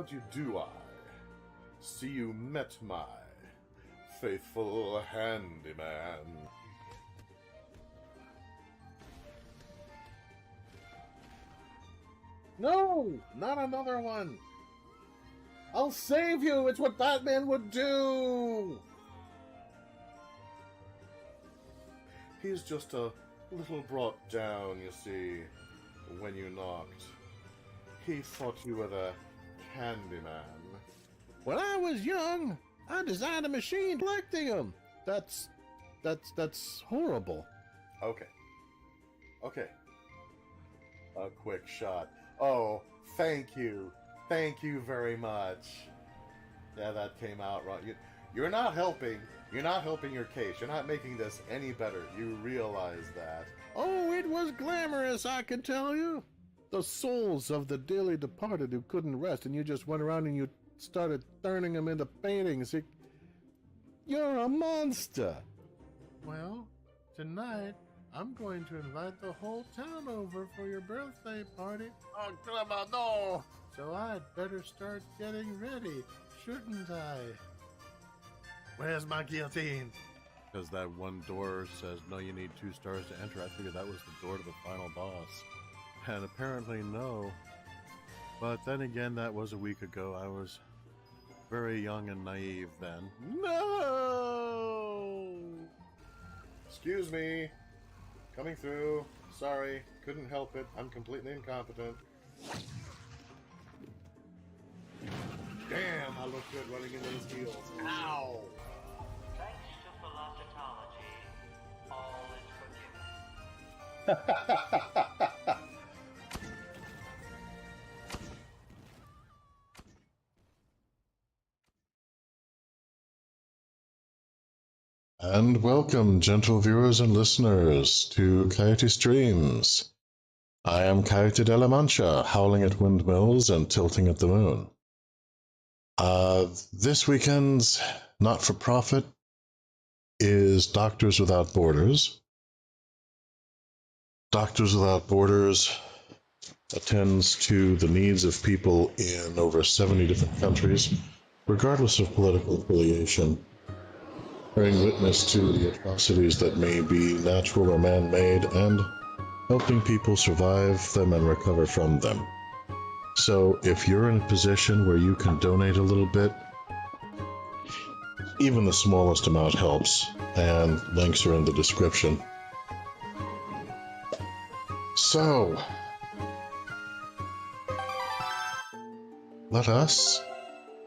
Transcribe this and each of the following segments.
you do I? See you met my faithful handyman. No! Not another one! I'll save you! It's what Batman would do! He's just a little brought down, you see, when you knocked. He thought you were the handyman. When I was young, I designed a machine collecting them. That's horrible. Okay. A quick shot. Oh, thank you. Thank you very much. Yeah, that came out wrong. You're not helping. You're not helping your case. You're not making this any better. You realize that. Oh, it was glamorous, I can tell you. The souls of the dearly departed who couldn't rest, and you just went around and you started turning them into paintings. You're a monster. Well, tonight, I'm going to invite the whole town over for your birthday party. Oh, Grandma, no! So I'd better start getting ready, shouldn't I? Where's my guillotine? Because that one door says, no, you need 2 stars to enter. I figured that was the door to the final boss. And apparently no. But then again, that was a week ago. I was very young and naive then. No! Excuse me. Coming through. Sorry. Couldn't help it. I'm completely incompetent. Damn, I look good running into his heels. Ow! Thanks to philosophy, all is forgiven. And welcome, gentle viewers and listeners, to Coyote Streams. I am Coyote de la Mancha, howling at windmills and tilting at the moon. This weekend's not-for-profit is Doctors Without Borders. Doctors Without Borders attends to the needs of people in over 70 different countries, regardless of political affiliation, bearing witness to the atrocities that may be natural or man-made, and helping people survive them and recover from them. So if you're in a position where you can donate a little bit, even the smallest amount helps, and links are in the description. So, let us,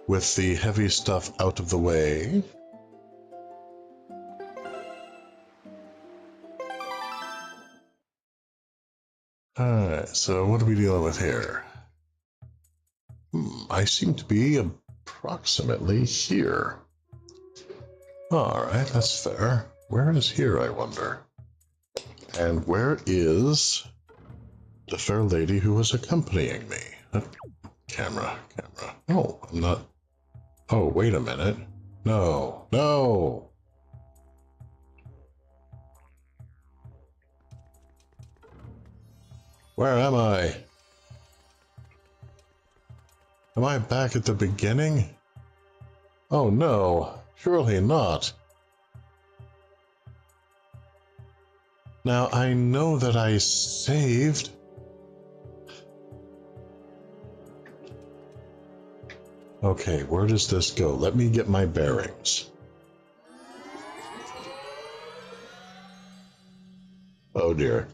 with the heavy stuff out of the way, alright, so what are we dealing with here? I seem to be approximately here. Alright, that's fair. Where is here, I wonder? And where is the fair lady who was accompanying me? Camera. No, I'm not... Oh, wait a minute. No. Where am I? Am I back at the beginning? Oh no, surely not. Now I know that I saved. Okay, where does this go? Let me get my bearings. Oh dear.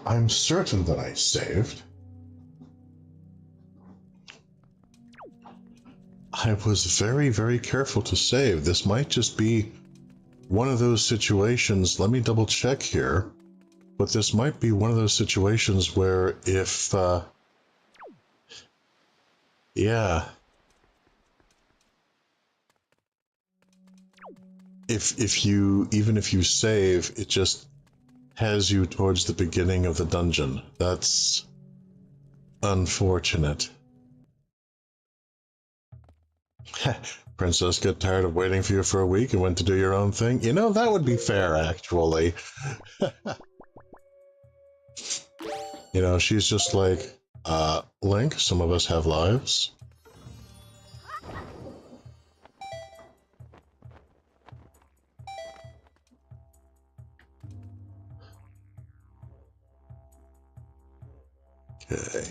I'm certain that I saved. I was very, very careful to save. This might just be one of those situations. Let me double check here. But this might be one of those situations where if, yeah. Even if you save, it just has you towards the beginning of the dungeon. That's unfortunate. Princess get tired of waiting for you for a week and went to do your own thing? You know, that would be fair, actually. You know, she's just like, Link, some of us have lives. Okay.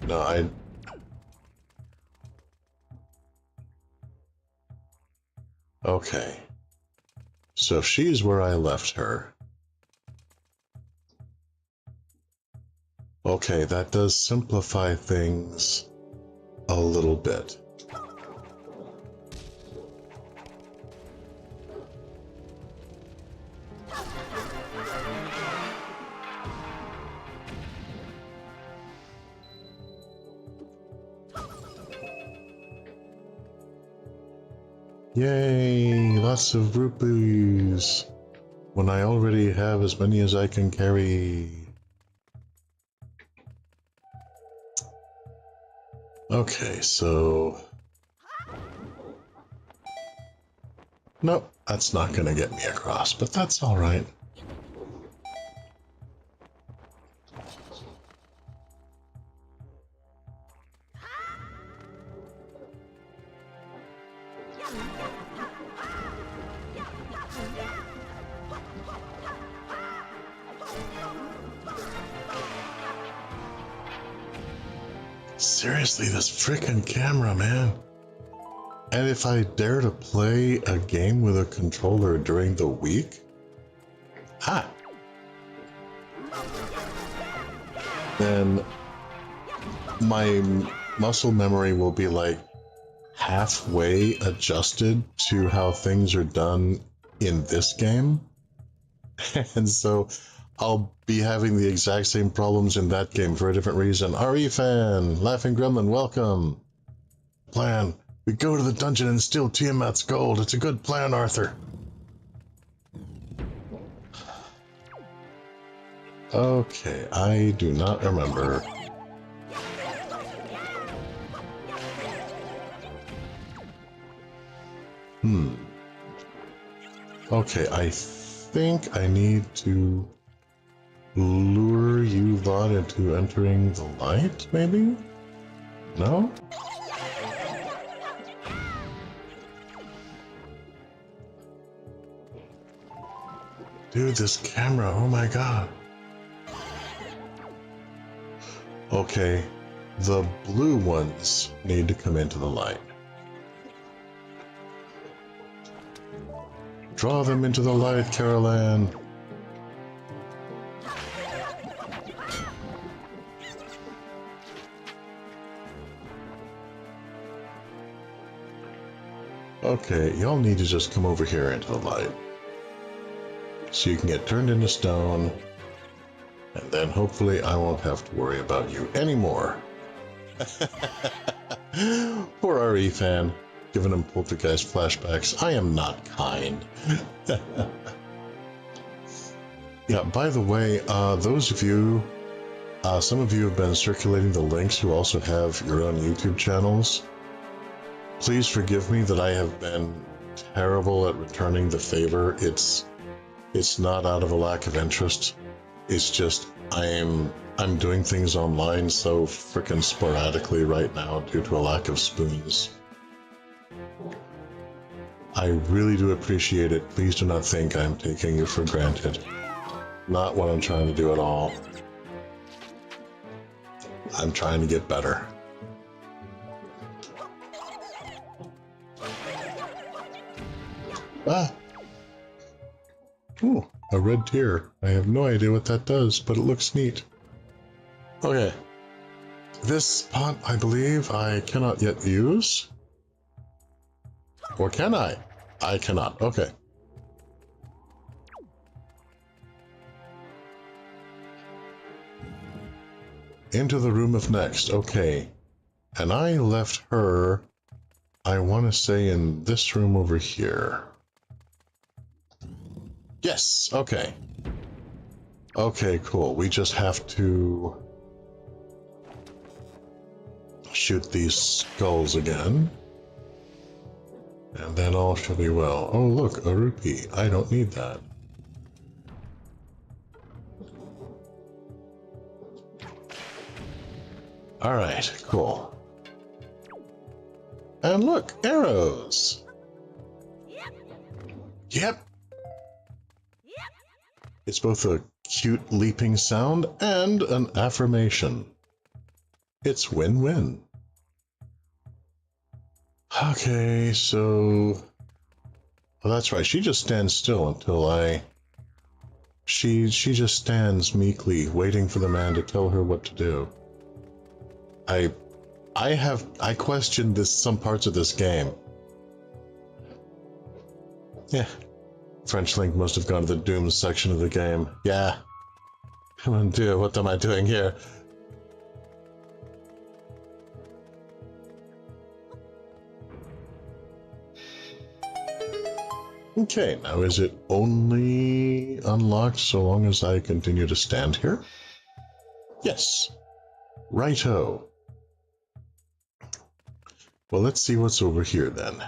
No, Okay. So she's where I left her. Okay, that does simplify things a little bit. Yay, lots of rupees, when I already have as many as I can carry. Okay, so... Nope, that's not gonna get me across, but that's alright. Seriously, this frickin' camera, man. And if I dare to play a game with a controller during the week? Ha! Then my muscle memory will be like halfway adjusted to how things are done in this game. And so I'll be having the exact same problems in that game for a different reason. RE fan, Laughing Gremlin, welcome. Plan. We go to the dungeon and steal Tiamat's gold. It's a good plan, Arthur. Okay, I do not remember. Okay, I think I need to lure you lot into entering the light, maybe? No? Dude, this camera, oh my god. Okay, the blue ones need to come into the light. Draw them into the light, Carol Ann. Okay, y'all need to just come over here into the light. So you can get turned into stone, and then hopefully I won't have to worry about you anymore. Poor RE fan, giving him poltergeist flashbacks. I am not kind. Yeah, by the way, those of you, some of you have been circulating the links who also have your own YouTube channels. Please forgive me that I have been terrible at returning the favor. It's not out of a lack of interest. It's just I'm doing things online so frickin' sporadically right now due to a lack of spoons. I really do appreciate it. Please do not think I'm taking you for granted. Not what I'm trying to do at all. I'm trying to get better. Ah! Ooh, a red tear. I have no idea what that does, but it looks neat. Okay. This pot, I believe, I cannot yet use. Or can I? I cannot. Okay. Into the room of next. Okay. And I left her, I want to say, in this room over here. Yes, okay. Okay, cool. We just have to... shoot these skulls again. And then all shall be well. Oh look, a rupee. I don't need that. Alright, cool. And look, arrows! Yep! It's both a cute leaping sound and an affirmation. It's win-win. Okay, so... Well, that's right, she just stands still until I... She just stands meekly, waiting for the man to tell her what to do. I questioned some parts of this game. Yeah. French Link must have gone to the Doom section of the game. Yeah. Mon Dieu, what am I doing here? Okay, now is it only unlocked so long as I continue to stand here? Yes. Righto. Well, let's see what's over here then.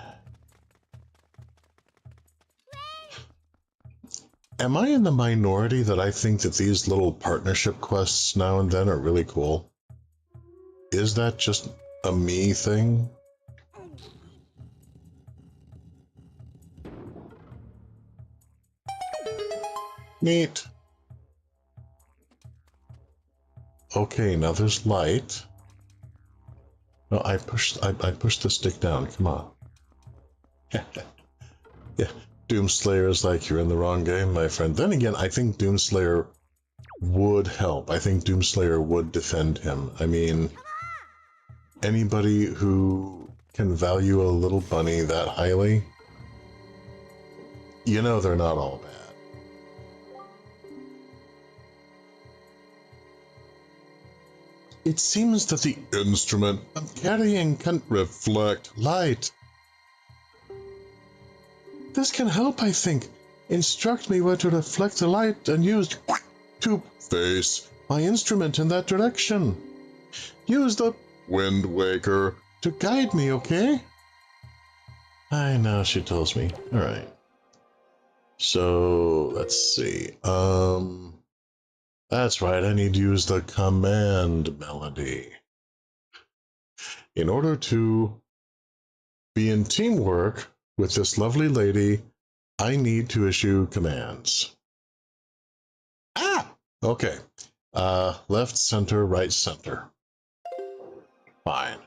Am I in the minority that I think that these little partnership quests now and then are really cool? Is that just a me thing? Neat. Okay, now there's light. No, I pushed the stick down. Come on. Yeah, Doomslayer is like, you're in the wrong game, my friend. Then again, I think Doomslayer would help. I think Doomslayer would defend him. I mean, anybody who can value a little bunny that highly, you know they're not all bad. It seems that the instrument I'm carrying can reflect light. This can help, I think. Instruct me where to reflect the light and use to face my instrument in that direction. Use the Wind Waker to guide me, okay? I know, she tells me. Alright. So, let's see. That's right, I need to use the command melody. In order to be in teamwork with this lovely lady, I need to issue commands. Ah! Okay. Left, center, right, center. Fine.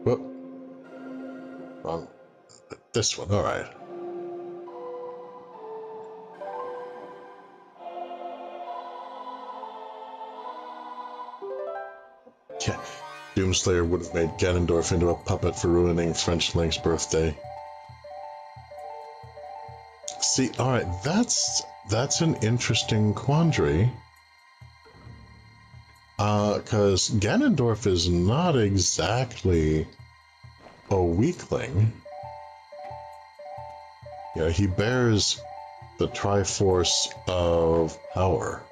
Whoop. Wrong. This one, alright. Yeah, Doomslayer would have made Ganondorf into a puppet for ruining French Link's birthday. See, alright, that's an interesting quandary. Because Ganondorf is not exactly a weakling. Yeah, he bears the Triforce of power.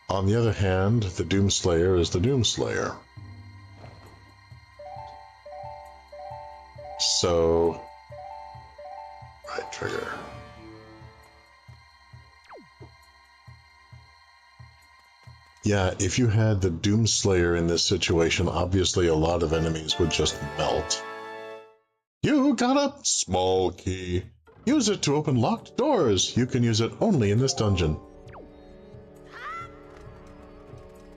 On the other hand, the Doomslayer is the Doomslayer. So, right trigger. Yeah, if you had the Doomslayer in this situation, obviously a lot of enemies would just melt. You got a small key. Use it to open locked doors. You can use it only in this dungeon.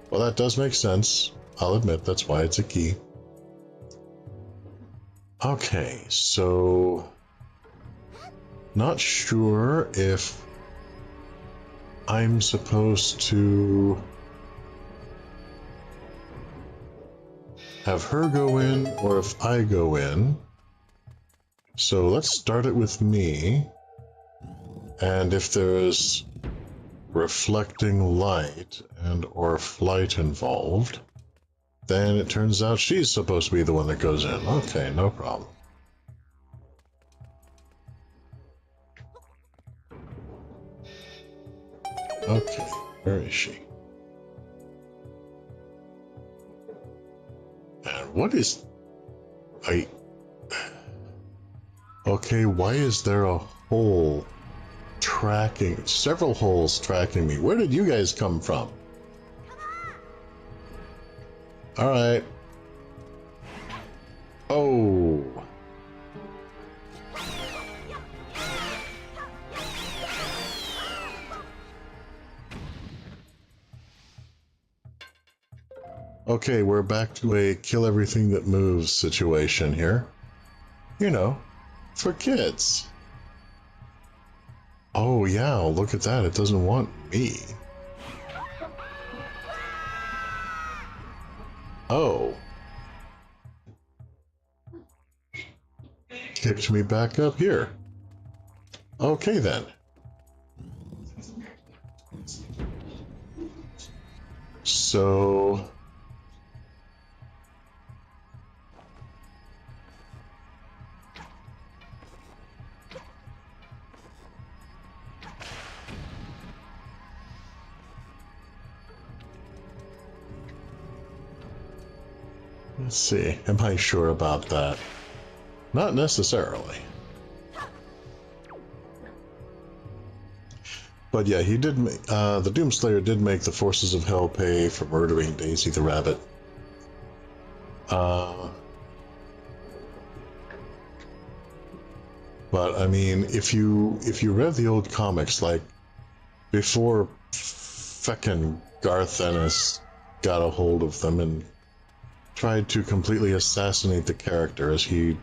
Well, that does make sense. I'll admit that's why it's a key. Okay, so... Not sure if I'm supposed to have her go in or if I go in. So let's start it with me. And if there's reflecting light and or flight involved, then it turns out she's supposed to be the one that goes in. Okay, no problem. Okay, where is she? And what is... Okay, why is there a hole tracking... Several holes tracking me? Where did you guys come from? Alright. Oh... Okay, we're back to a kill everything that moves situation here. You know, for kids. Oh yeah, look at that, it doesn't want me. Oh. Kicked me back up here. Okay then. So... Let's see, am I sure about that? Not necessarily. But yeah, he did make, the Doomslayer did make the forces of hell pay for murdering Daisy the rabbit. But I mean, if you read the old comics, like, before feckin' Garth Ennis got a hold of them and tried to completely assassinate the character, as he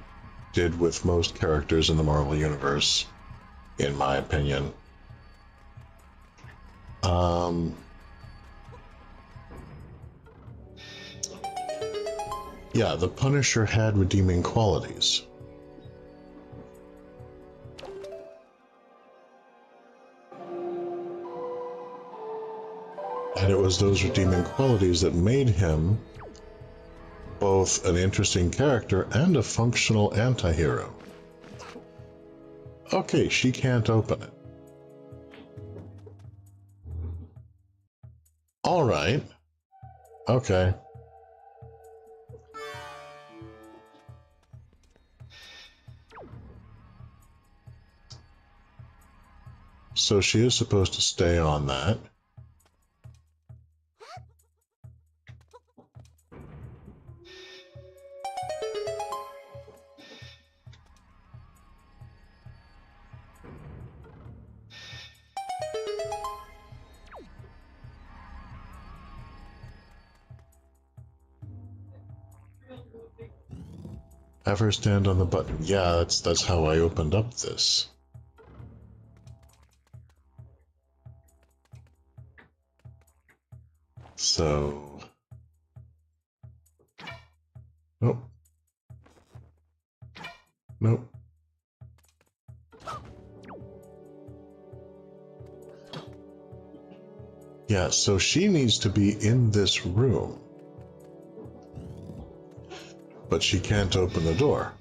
did with most characters in the Marvel Universe, in my opinion. Yeah, the Punisher had redeeming qualities. And it was those redeeming qualities that made him both an interesting character and a functional anti-hero. Okay, she can't open it. Alright. Okay. So she is supposed to stay on that. Have her stand on the button. Yeah, that's how I opened up this. So... Nope. Nope. Yeah, so she needs to be in this room. But she can't open the door.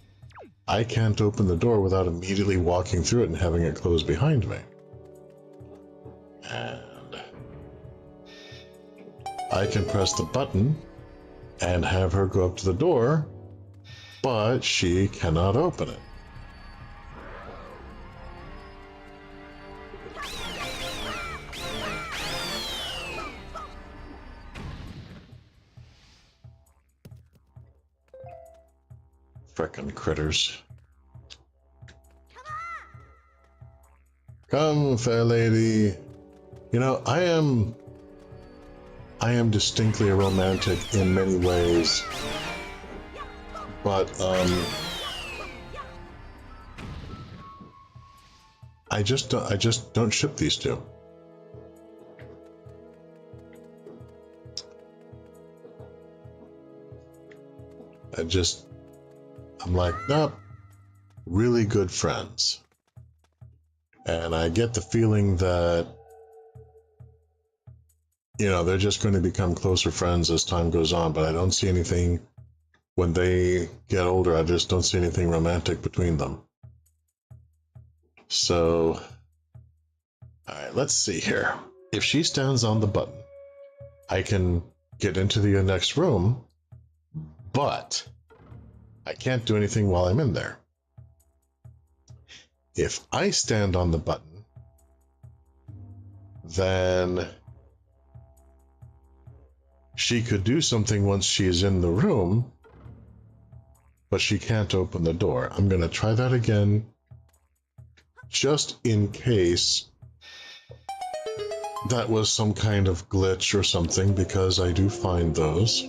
I can't open the door without immediately walking through it and having it close behind me. And I can press the button and have her go up to the door, but she cannot open it. Frickin' critters. Come, fair lady. You know, I am distinctly a romantic in many ways, but I just don't ship these two. I'm like, nope, really good friends. And I get the feeling that, you know, they're just going to become closer friends as time goes on, but I don't see anything, when they get older, I just don't see anything romantic between them. So, alright, let's see here. if she stands on the button, I can get into the next room, but I can't do anything while I'm in there. If I stand on the button, then she could do something once she's in the room, but she can't open the door. I'm going to try that again, just in case that was some kind of glitch or something, because I do find those.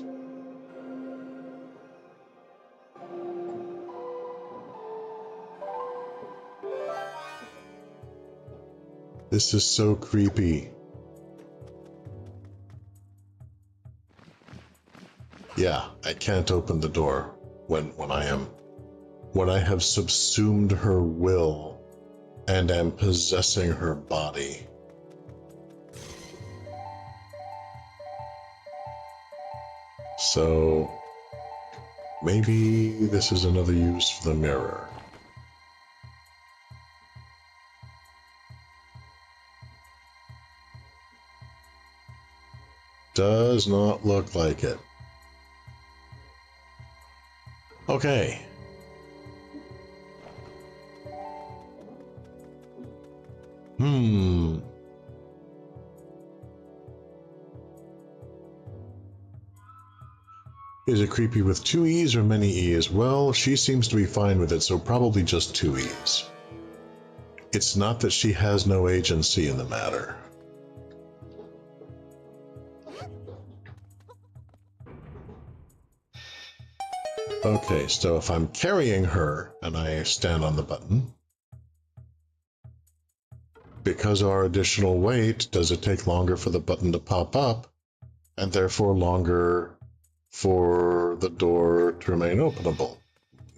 This is so creepy. Yeah, I can't open the door when I have subsumed her will and am possessing her body. So maybe this is another use for the mirror. Does not look like it. Okay. Is it creepy with 2 E's or many E's? Well, she seems to be fine with it, so probably just 2 E's. It's not that she has no agency in the matter. Okay, so if I'm carrying her and I stand on the button, because our additional weight, does it take longer for the button to pop up, and therefore longer for the door to remain openable?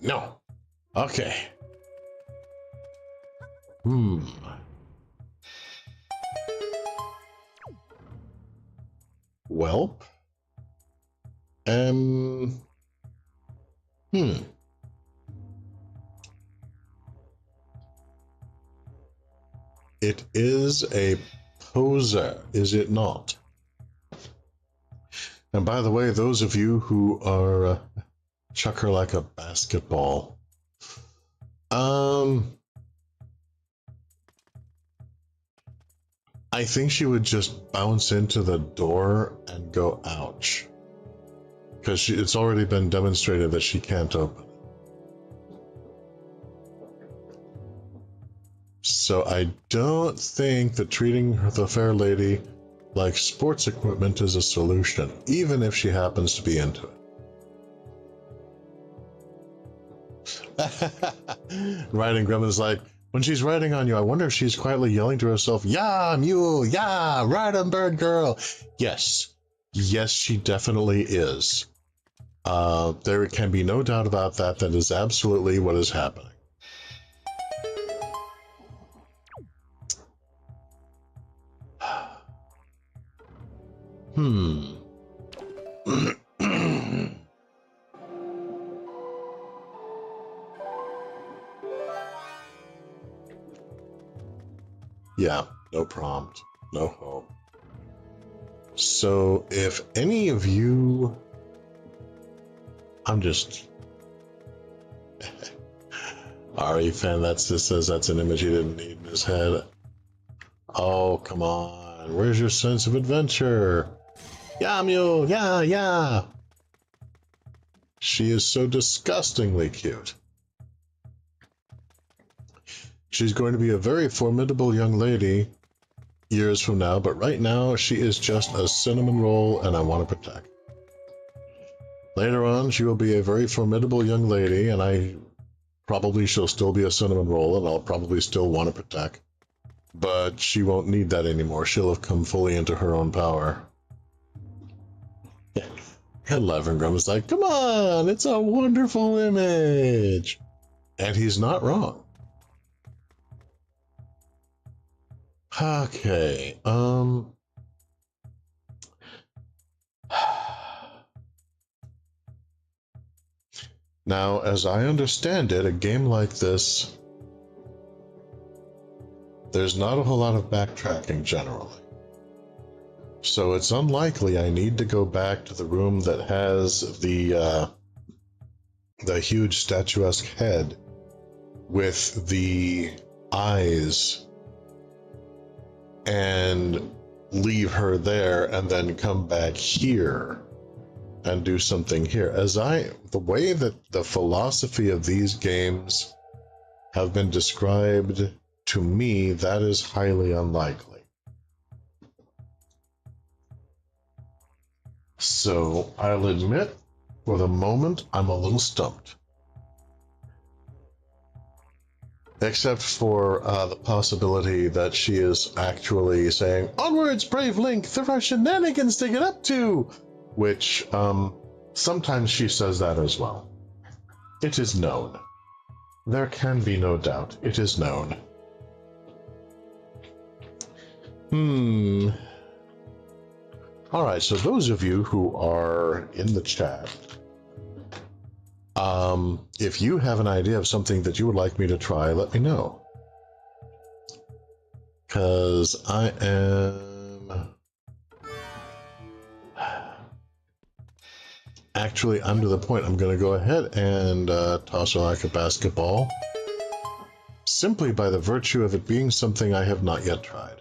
No. Okay. Welp. It is a poser, is it not? And by the way, those of you who are chuck her like a basketball. I think she would just bounce into the door and go ouch. Because it's already been demonstrated that she can't open it. So I don't think that treating the fair lady like sports equipment is a solution, even if she happens to be into it. Riding Gremlin's like, when she's riding on you, I wonder if she's quietly yelling to herself, "Yeah, mule, yeah, ride on bird girl." Yes, yes, she definitely is. There can be no doubt about that. That is absolutely what is happening. Yeah, no prompt, no hope. So if any of you... I'm just... Ari fan, says that's an image he didn't need in his head. Oh, come on. Where's your sense of adventure? Yeah, mule, yeah, yeah. She is so disgustingly cute. She's going to be a very formidable young lady years from now, but right now she is just a cinnamon roll and I want to protect. Later on, she will be a very formidable young lady and she'll still be a cinnamon roll and I'll probably still want to protect. But she won't need that anymore. She'll have come fully into her own power. And Levengrum is like, come on, it's a wonderful image. And he's not wrong. Okay, now, as I understand it, a game like this, there's not a whole lot of backtracking generally. So it's unlikely I need to go back to the room that has the huge statuesque head with the eyes and leave her there and then come back here and do something here. The way that the philosophy of these games have been described to me, that is highly unlikely. So I'll admit, for the moment, I'm a little stumped. Except for the possibility that she is actually saying, "Onwards, brave Link, there are shenanigans to get up to!" Which, sometimes she says that as well. It is known. There can be no doubt. It is known. Alright, so those of you who are in the chat, if you have an idea of something that you would like me to try, let me know. Because I am... Actually, I'm to the point I'm going to go ahead and toss her like a basketball. Simply by the virtue of it being something I have not yet tried.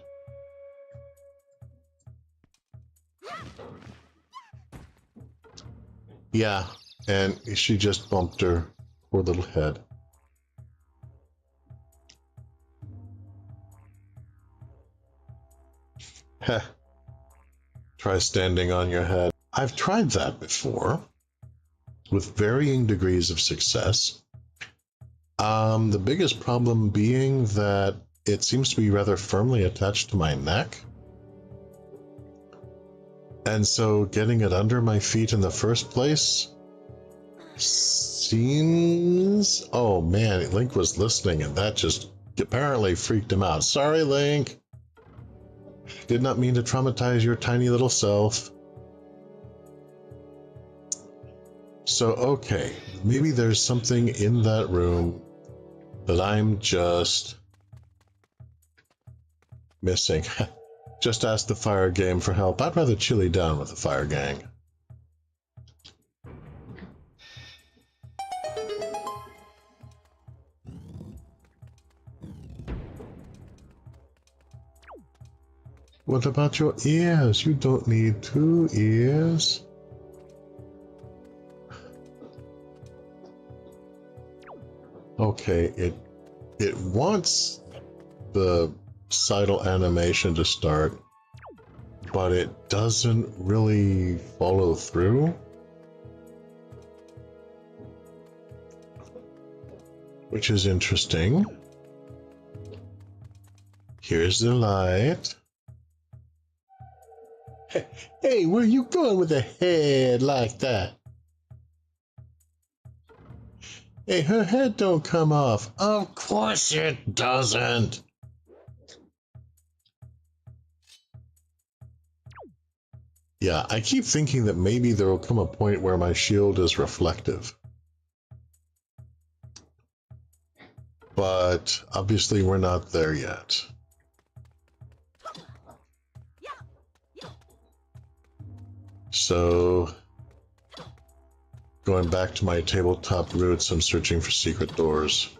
Yeah, and she just bumped her poor little head. Heh. Try standing on your head. I've tried that before, with varying degrees of success. The biggest problem being that it seems to be rather firmly attached to my neck. And so getting it under my feet in the first place seems... Oh man, Link was listening and that just apparently freaked him out. Sorry, Link. Did not mean to traumatize your tiny little self. So, okay, maybe there's something in that room that I'm just missing. Just ask the fire game for help. I'd rather chili down with the fire gang. What about your ears? You don't need 2 ears. Okay, it wants the subtitle animation to start, but it doesn't really follow through. Which is interesting. Here's the light. Hey, where you going with a head like that? Hey, her head don't come off. Of course it doesn't. Yeah, I keep thinking that maybe there will come a point where my shield is reflective. But obviously we're not there yet. So, going back to my tabletop roots, I'm searching for secret doors.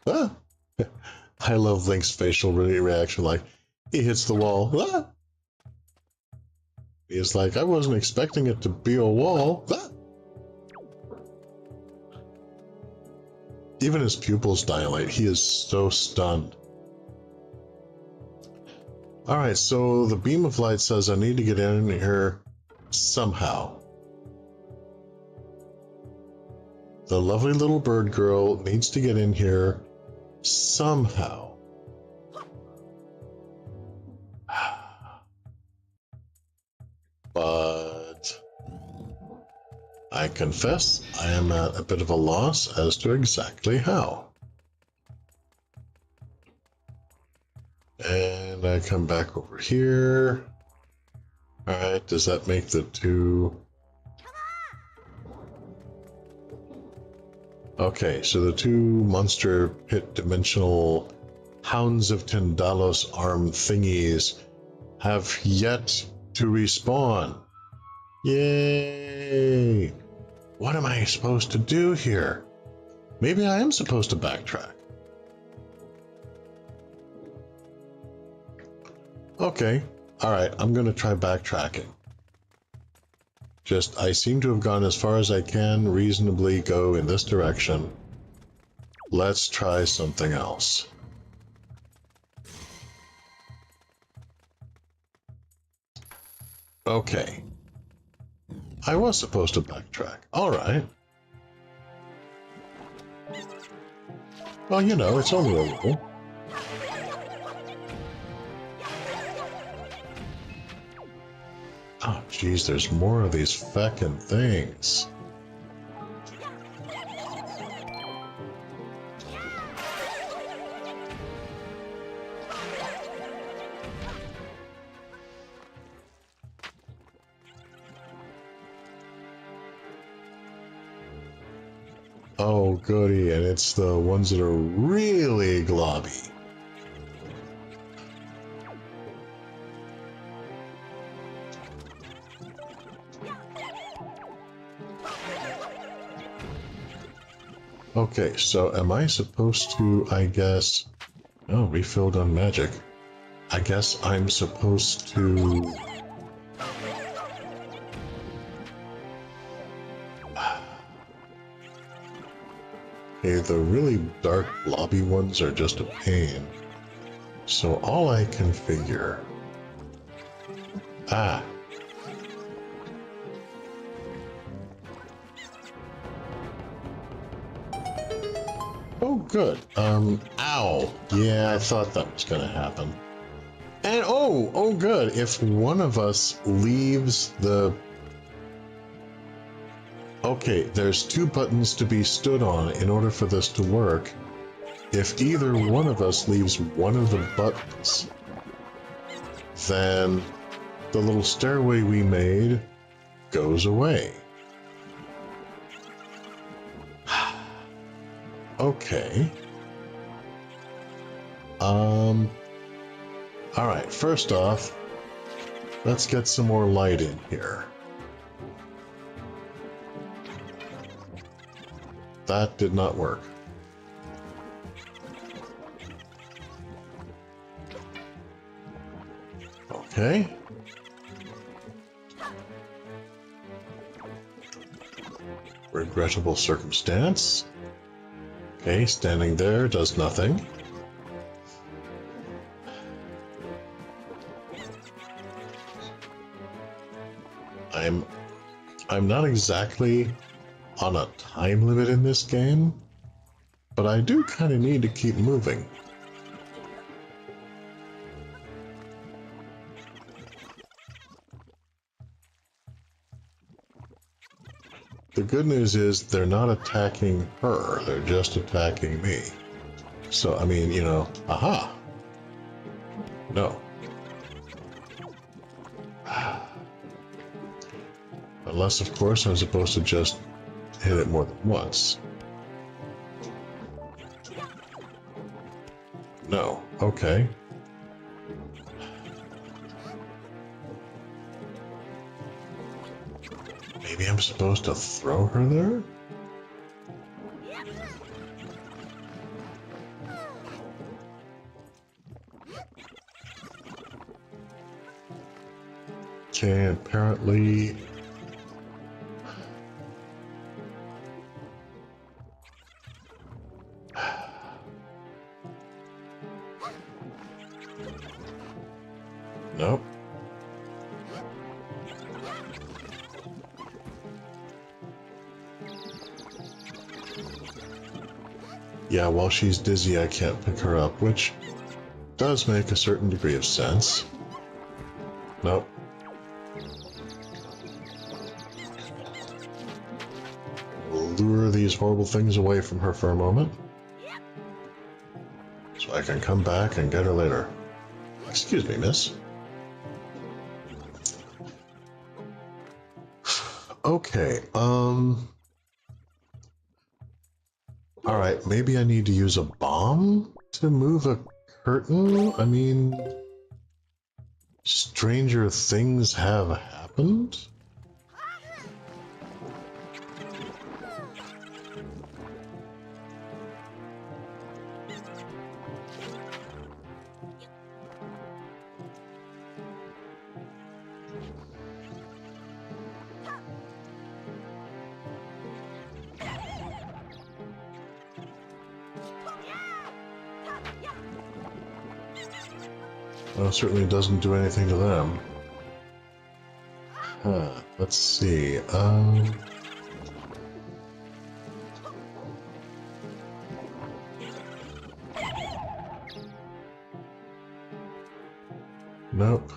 Ah! I love Link's facial reaction, like, he hits the wall. Ah! He's like, I wasn't expecting it to be a wall. Ah! Even his pupils dilate. He is so stunned. Alright, so the beam of light says I need to get in here somehow. The lovely little bird girl needs to get in here somehow. But I confess I am at a bit of a loss as to exactly how. And I come back over here. Alright, does that make the 2? Okay, so the 2 monster pit dimensional Hounds of Tendalos arm thingies have yet to respawn. Yay! What am I supposed to do here? Maybe I am supposed to backtrack. Okay, alright, I'm gonna try backtracking. I seem to have gone as far as I can reasonably go in this direction. Let's try something else. Okay. I was supposed to backtrack. Alright. Well, you know, it's only a little. Oh, geez, there's more of these feckin' things. Oh, goody, and it's the ones that are really globby. Okay, so am I supposed to, I guess... Oh, refilled on magic. I guess I'm supposed to... Okay, the really dark blobby ones are just a pain. So all I can figure... Ah. Oh, good. Ow. Yeah, I thought that was gonna happen. And oh, good. If one of us leaves the... Okay, there's two buttons to be stood on in order for this to work. If either one of us leaves one of the buttons, then the little stairway we made goes away. Okay. Alright, first off, let's get some more light in here. That did not work. Okay. Regrettable circumstance. Okay, standing there does nothing. I'm not exactly on a time limit in this game, but I do kind of need to keep moving. The good news is they're not attacking her, they're just attacking me. So, I mean, you know, aha! No. Unless, of course, I'm supposed to just hit it more than once. No. Okay. Maybe I'm supposed to throw her there? Okay, apparently... Nope. Yeah, while she's dizzy, I can't pick her up, which does make a certain degree of sense. Nope. We'll lure these horrible things away from her for a moment, so I can come back and get her later. Excuse me, miss. Okay, Alright, maybe I need to use a bomb to move a curtain? I mean, stranger things have happened? Well, it certainly doesn't do anything to them. Huh, let's see. Nope.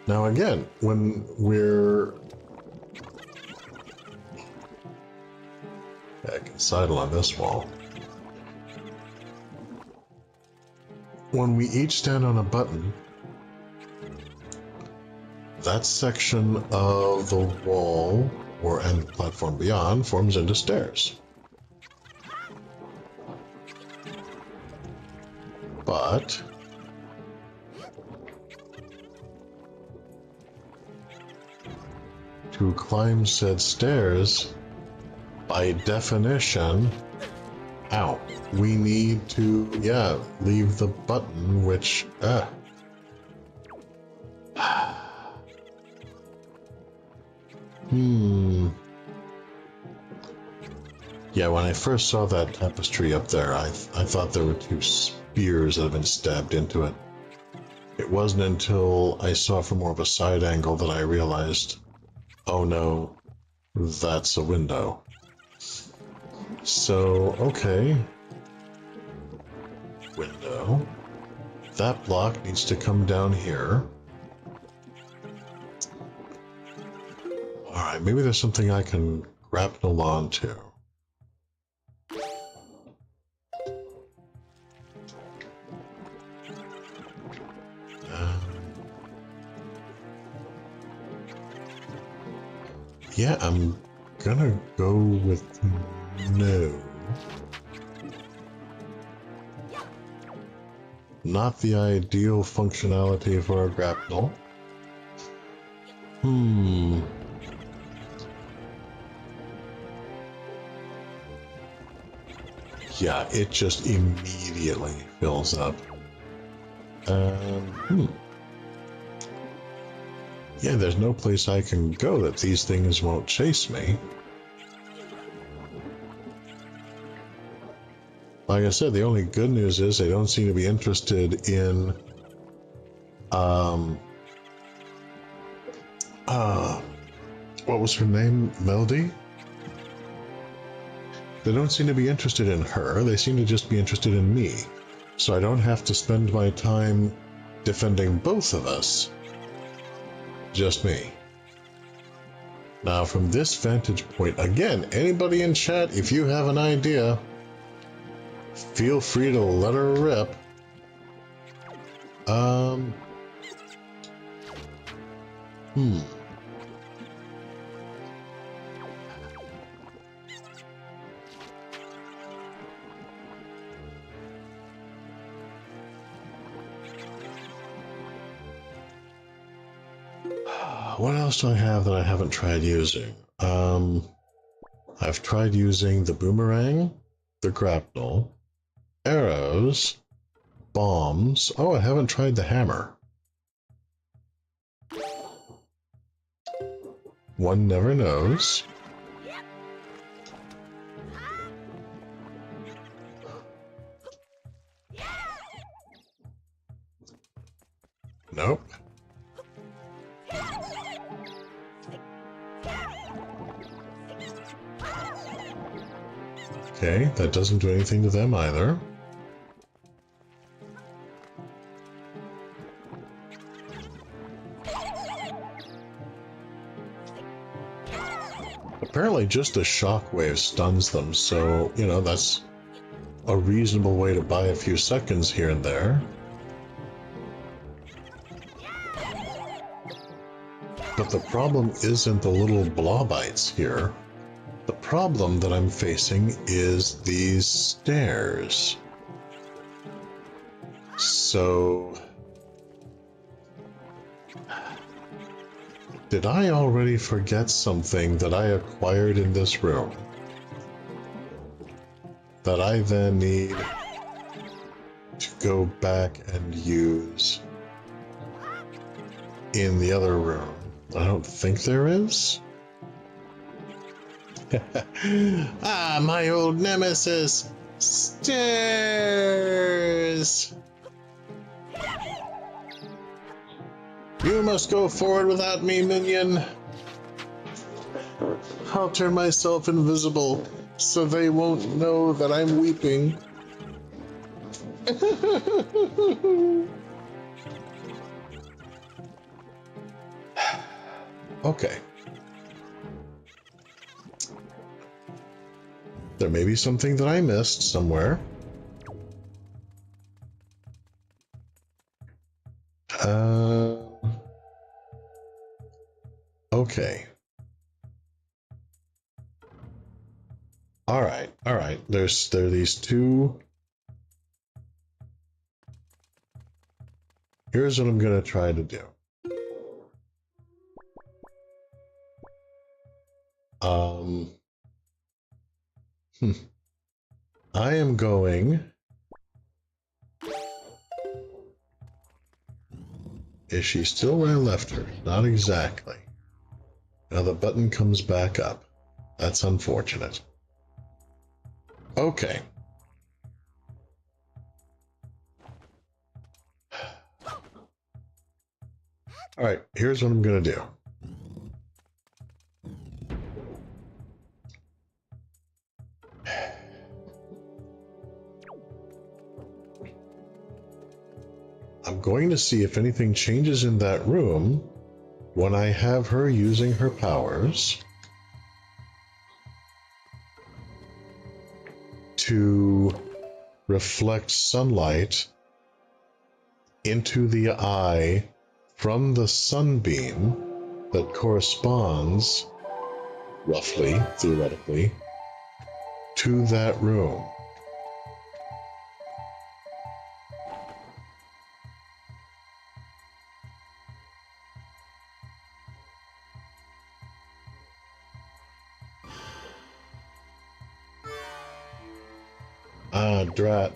Now again, when we're... I can sidle on this wall. When we each stand on a button, that section of the wall and platform beyond forms into stairs. But to climb said stairs, by definition, we need to, leave the button, which, Yeah, when I first saw that tapestry up there, I thought there were two spears that had been stabbed into it. It wasn't until I saw from more of a side angle that I realized, oh no, that's a window. So, okay. Window. That block needs to come down here. Alright, maybe there's something I can grapple onto. Yeah, I'm gonna go with no. Not the ideal functionality for a grapple. Yeah, it just immediately fills up. Yeah, there's no place I can go that these things won't chase me. Like I said, the only good news is they don't seem to be interested in, what was her name? Melody? They don't seem to be interested in her, they seem to just be interested in me. So I don't have to spend my time defending both of us. Just me. Now from this vantage point, again, anybody in chat, if you have an idea, feel free to let her rip. What else do I have that I haven't tried using? I've tried using the boomerang, the grapnel, arrows, bombs. Oh, I haven't tried the hammer. One never knows. Nope. Okay, that doesn't do anything to them either. Apparently just a shockwave stuns them, so, you know, that's a reasonable way to buy a few seconds here and there. But the problem isn't the little blobites here. The problem that I'm facing is these stairs. So, did I already forget something that I acquired in this room that I then need to go back and use in the other room? I don't think there is. Ah, my old nemesis, stairs! You must go forward without me, minion. I'll turn myself invisible so they won't know that I'm weeping. Okay. There may be something that I missed somewhere. Okay. All right. There are these two. Here's what I'm gonna try to do. I am going. Is she still where I left her? Not exactly. Now the button comes back up. That's unfortunate. Okay. Alright, here's what I'm gonna do. I'm going to see if anything changes in that room when I have her using her powers to reflect sunlight into the eye from the sunbeam that corresponds, roughly, theoretically, to that room. Ah, drat.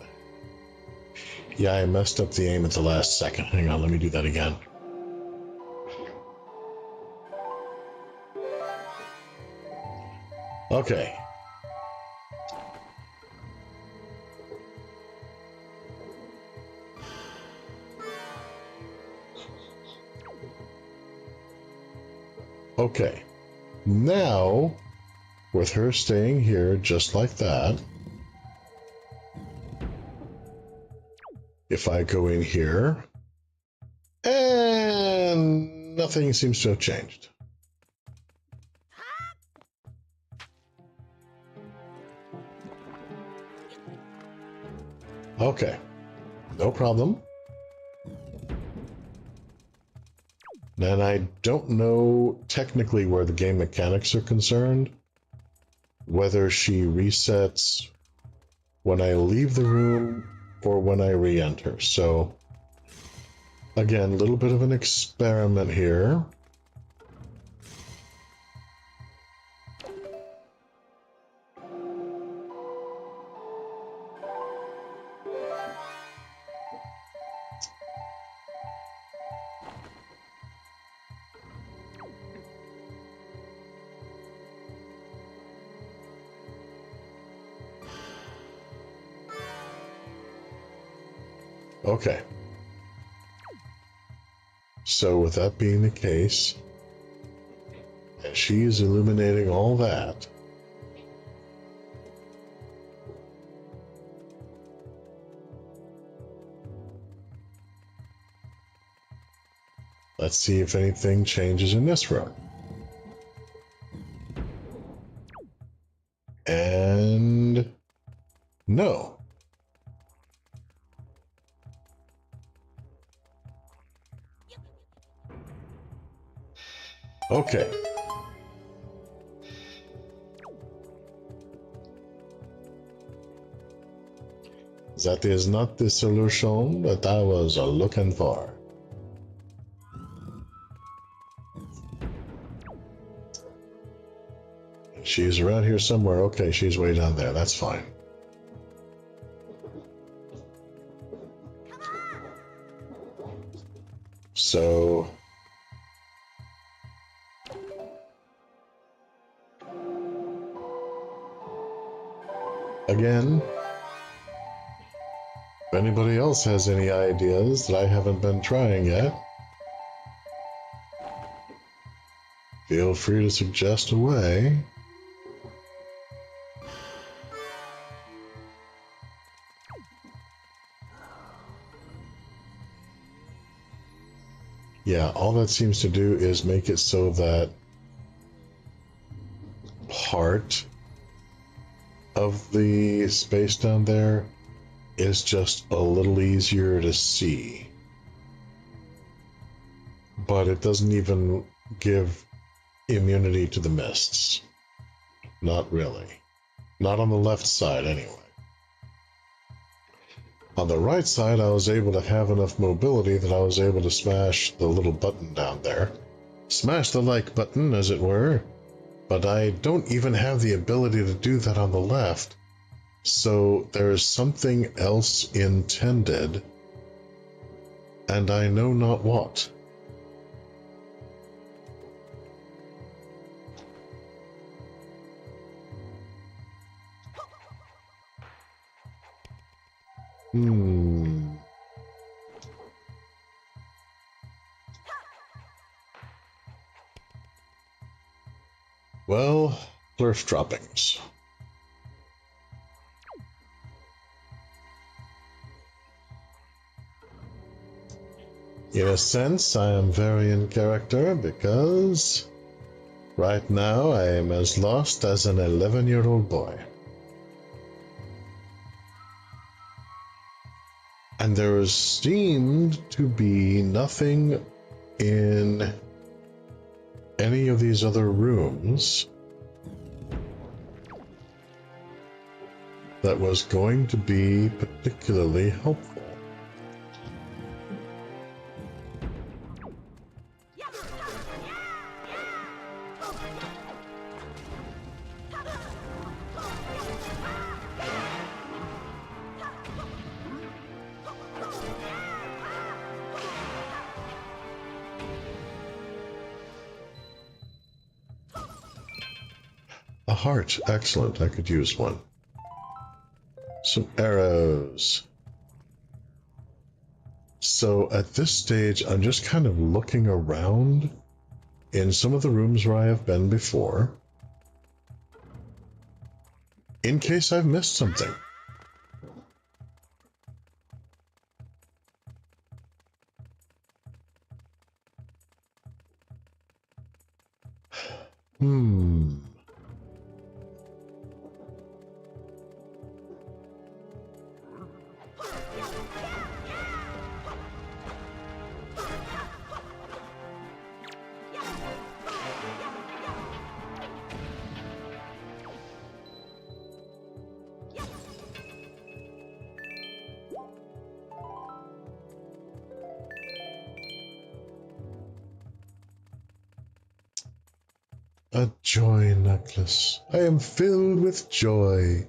Yeah, I messed up the aim at the last second. Hang on, let me do that again. Okay. Okay. Now, with her staying here just like that, if I go in here, and nothing seems to have changed. Okay, no problem. And I don't know technically where the game mechanics are concerned, whether she resets when I leave the room or when I re-enter. So, again, a little bit of an experiment here. Okay. So with that being the case, and she is illuminating all that, let's see if anything changes in this room. And no. Okay. That is not the solution that I was looking for. She's around here somewhere. Okay, she's way down there. That's fine. So... again, if anybody else has any ideas that I haven't been trying yet, feel free to suggest away. Yeah, all that seems to do is make it so that part of the space down there is just a little easier to see. But it doesn't even give immunity to the mists. Not really. Not on the left side, anyway. On the right side, I was able to have enough mobility that I was able to smash the little button down there. Smash the like button, as it were. But I don't even have the ability to do that on the left. So there's something else intended, and I know not what. Well, Plurf droppings. In a sense, I am very in character because right now I am as lost as an 11-year-old boy. And there seemed to be nothing in any of these other rooms that was going to be particularly helpful. A heart, excellent, I could use one. Some arrows. So at this stage, I'm just kind of looking around in some of the rooms where I have been before, in case I've missed something. A joy necklace. I am filled with joy.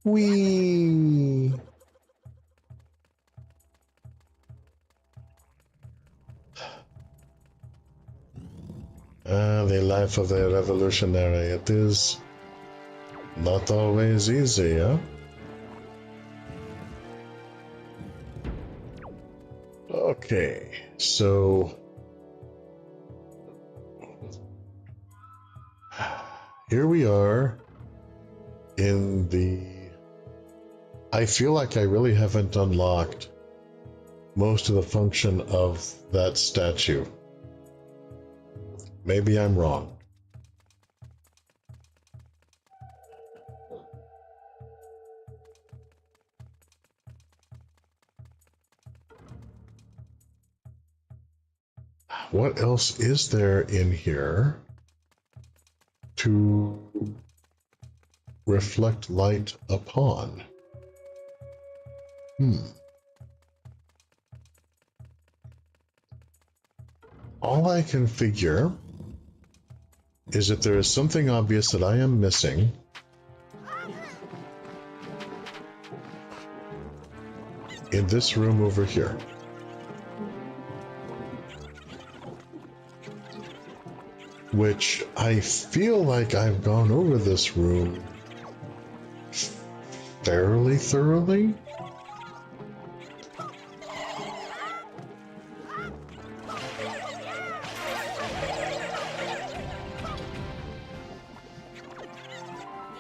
Whee! The life of a revolutionary. It is not always easy, huh? Okay, so here we are in the... I feel like I really haven't unlocked most of the function of that statue. Maybe I'm wrong. What else is there in here to reflect light upon? All I can figure is that there is something obvious that I am missing. In this room over here. Which I feel like I've gone over this room fairly thoroughly.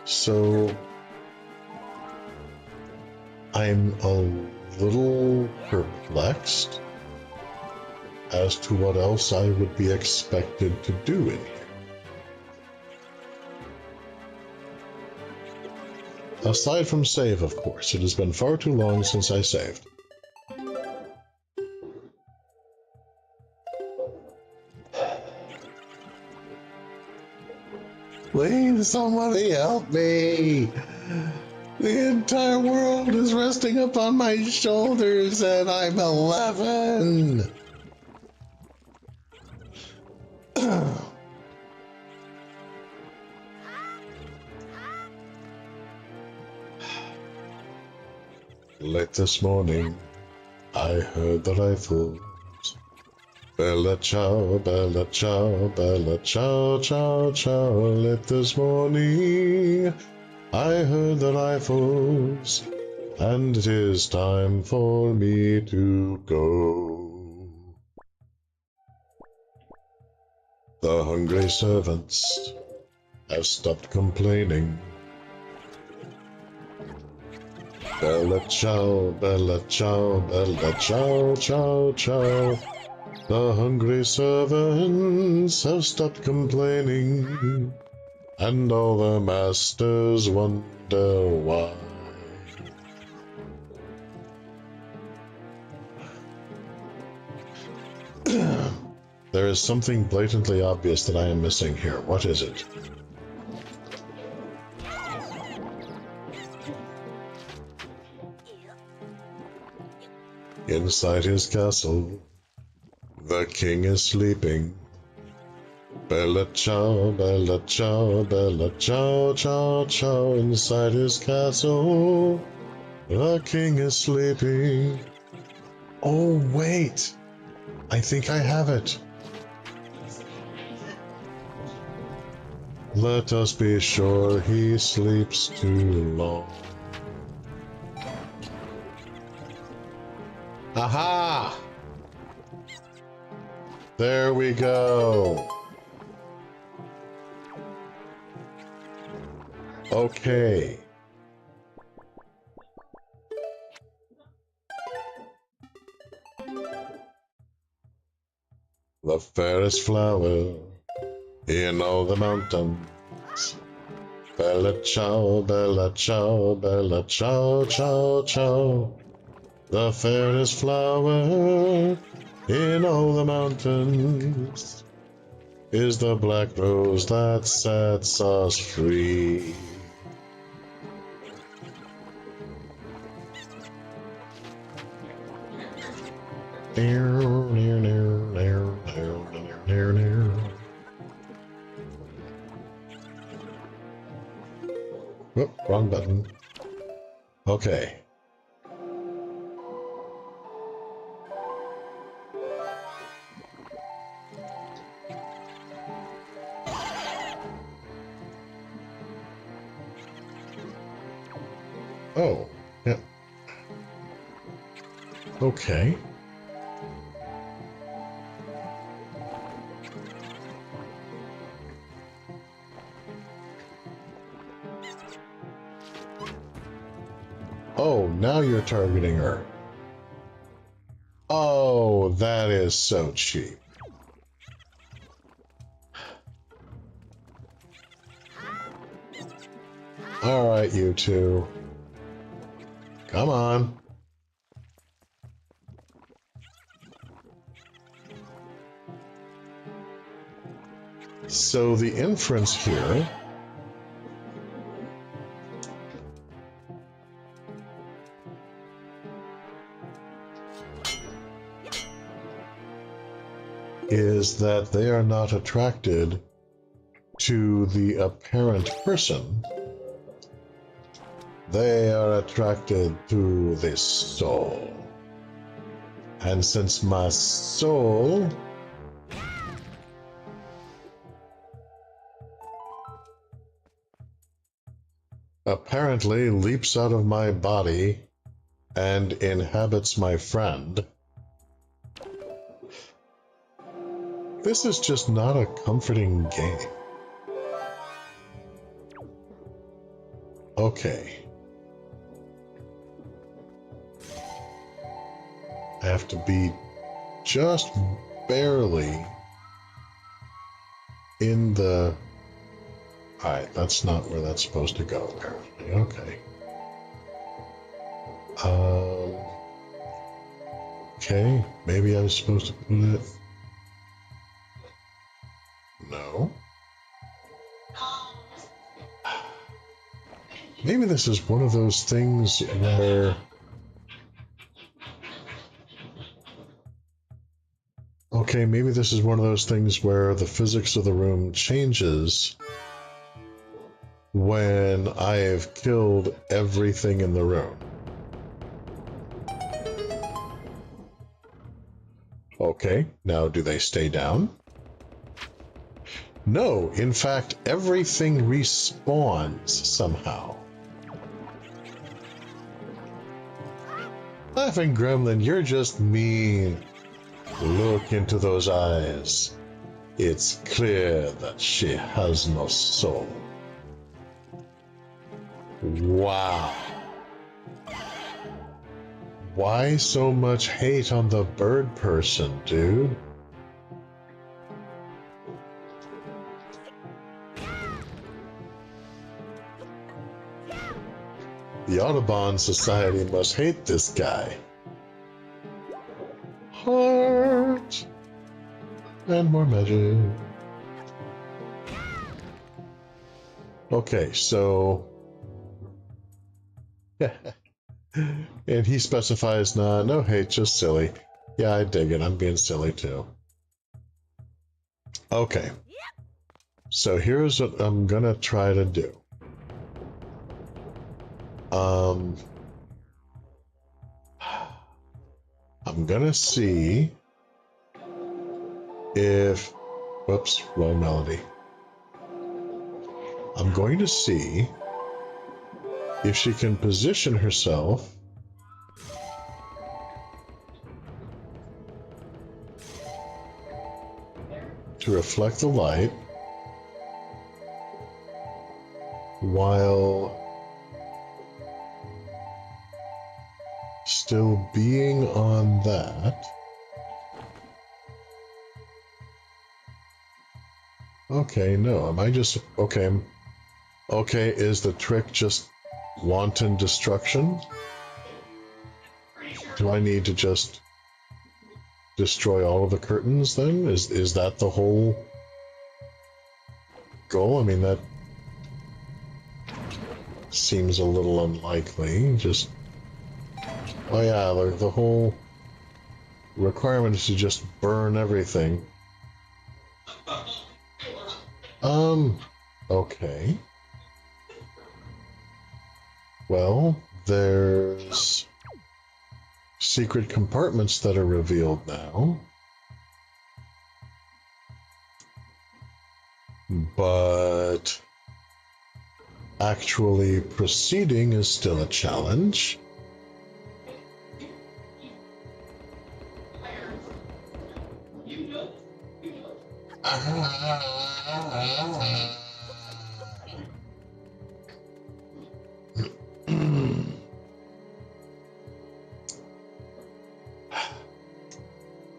So I'm a little perplexed as to what else I would be expected to do in here. Aside from save, of course. It has been far too long since I saved. Please, somebody help me! The entire world is resting upon my shoulders, and I'm 11! Late this morning, I heard the rifles. Bella ciao, bella ciao, bella ciao, ciao, ciao. Late this morning, I heard the rifles, and it is time for me to go. The hungry servants have stopped complaining. Bella ciao, bella ciao, bella ciao, ciao, ciao. The hungry servants have stopped complaining, and all the masters wonder why. There is something blatantly obvious that I am missing here. What is it? Inside his castle, the king is sleeping. Bella ciao, bella ciao, bella ciao, ciao, ciao. Inside his castle, the king is sleeping. Oh, wait. I think I have it. Let us be sure he sleeps too long. Aha! There we go. Okay. The fairest flower in all the mountains. Bella ciao, bella ciao, bella ciao, ciao, ciao. The fairest flower in all the mountains is the black rose that sets us free. Whoop, wrong button. Okay. Oh, yeah. Okay. Oh, now you're targeting her. Oh, that is so cheap. All right, you two. Come on. So the inference here is that they are not attracted to the apparent person. They are attracted to the soul. And since my soul apparently leaps out of my body and inhabits my friend, this is just not a comforting game. Okay. I have to be just barely in the... Alright, that's not where that's supposed to go, apparently. Okay. Okay, maybe I was supposed to put it... No. Maybe this is one of those things where... Okay, maybe this is one of those things where the physics of the room changes when I have killed everything in the room. Okay, now do they stay down? No, in fact, everything respawns somehow. Laughing Gremlin, you're just mean. Look into those eyes. It's clear that she has no soul. Wow. Why so much hate on the bird person, dude? The Audubon Society must hate this guy. Heart and more magic. Okay, so and he specifies no hate, just silly. Yeah, I dig it. I'm being silly too. Okay. So here's what I'm gonna try to do. I'm gonna see if... Whoops, wrong melody. I'm going to see if she can position herself to reflect the light while still being on that. Okay, no, am I just... Okay, okay, is the trick just wanton destruction? Do I need to just destroy all of the curtains then? Is that the whole goal? I mean, that seems a little unlikely. Just... Oh yeah, the whole requirement is to just burn everything. Okay. Well, there's secret compartments that are revealed now. But actually proceeding is still a challenge.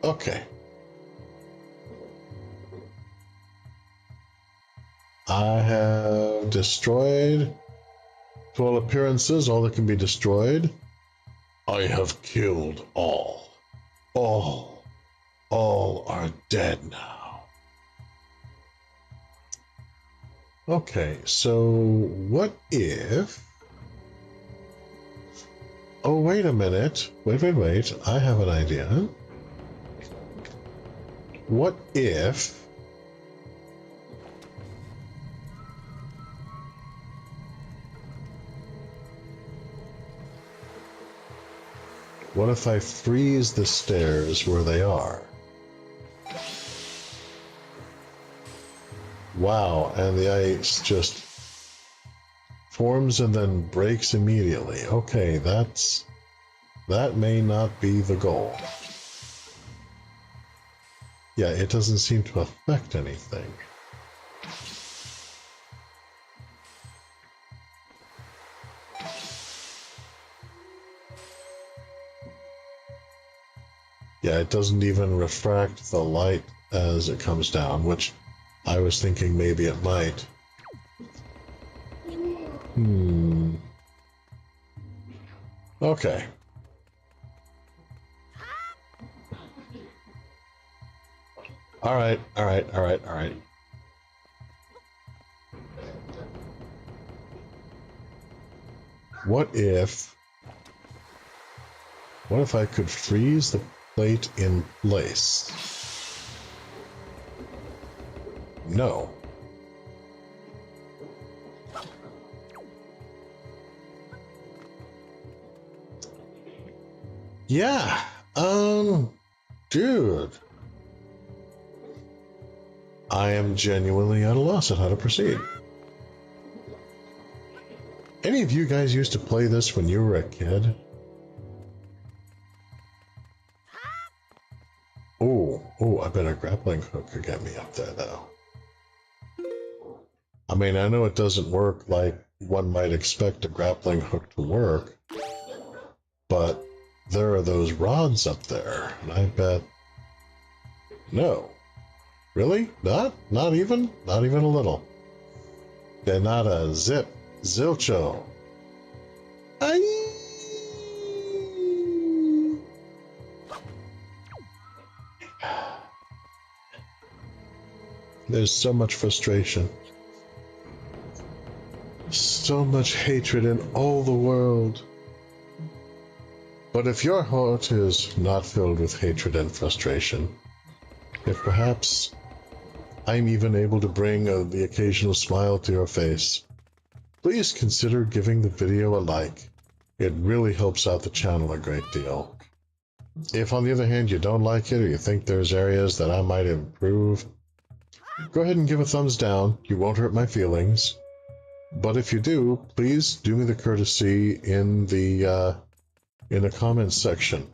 Okay. I have destroyed, to all appearances, all that can be destroyed. I have killed all. All are dead now. Okay, so what if... Oh, wait a minute. Wait. I have an idea. What if... What if I freeze the stairs where they are? Wow, and the ice just forms and then breaks immediately. Okay, that may not be the goal. Yeah, it doesn't seem to affect anything. Yeah, it doesn't even refract the light as it comes down, which I was thinking maybe it might. Okay. Alright. What if I could freeze the plate in place? No. Yeah, dude. I am genuinely at a loss at how to proceed. Any of you guys used to play this when you were a kid? Oh, I bet a grappling hook could get me up there, though. I mean, I know it doesn't work like one might expect a grappling hook to work, but there are those rods up there, and I bet... No. Really? Not even? Not even a little. They're not a zip. Zilcho. There's so much frustration. So much hatred in all the world. But if your heart is not filled with hatred and frustration, if perhaps I'm even able to bring the occasional smile to your face, please consider giving the video a like. It really helps out the channel a great deal. If on the other hand you don't like it or you think there's areas that I might improve, go ahead and give a thumbs down. You won't hurt my feelings. But if you do, please do me the courtesy in the comments section.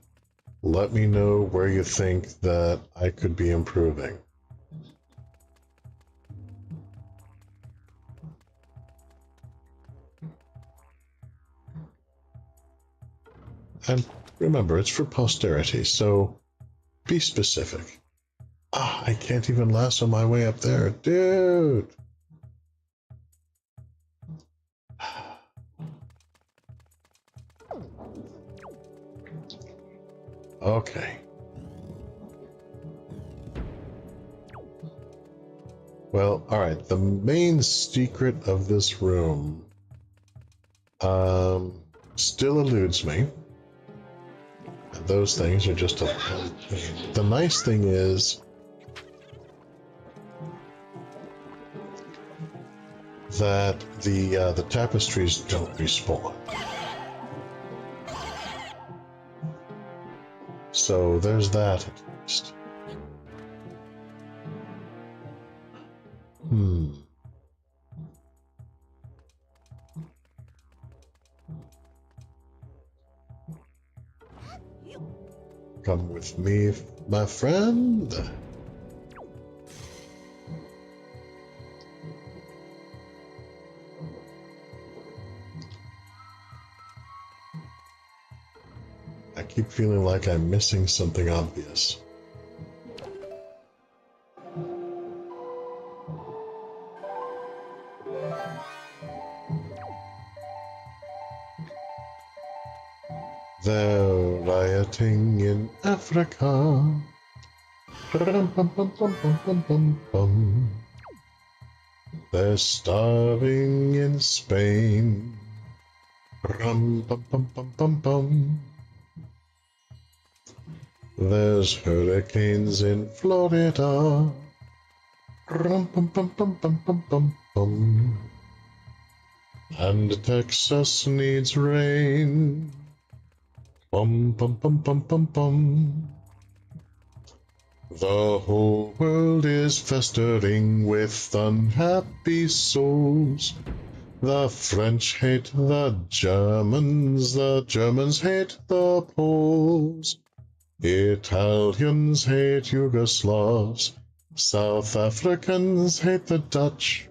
Let me know where you think that I could be improving. And remember, it's for posterity, so be specific. I can't even lasso my way up there, dude. Okay. Well, alright, the main secret of this room still eludes me. And those things are just a... The nice thing is that the tapestries don't respawn. So there's that at least. Come with me, my friend. I keep feeling like I'm missing something obvious. They're rioting in Africa. They're starving in Spain. There's hurricanes in Florida. Rum, bum, bum, bum, bum, bum, bum, bum. And Texas needs rain. Bum, bum, bum, bum, bum, bum. The whole world is festering with unhappy souls. The French hate the Germans hate the Poles. Italians hate Yugoslavs, South Africans hate the Dutch.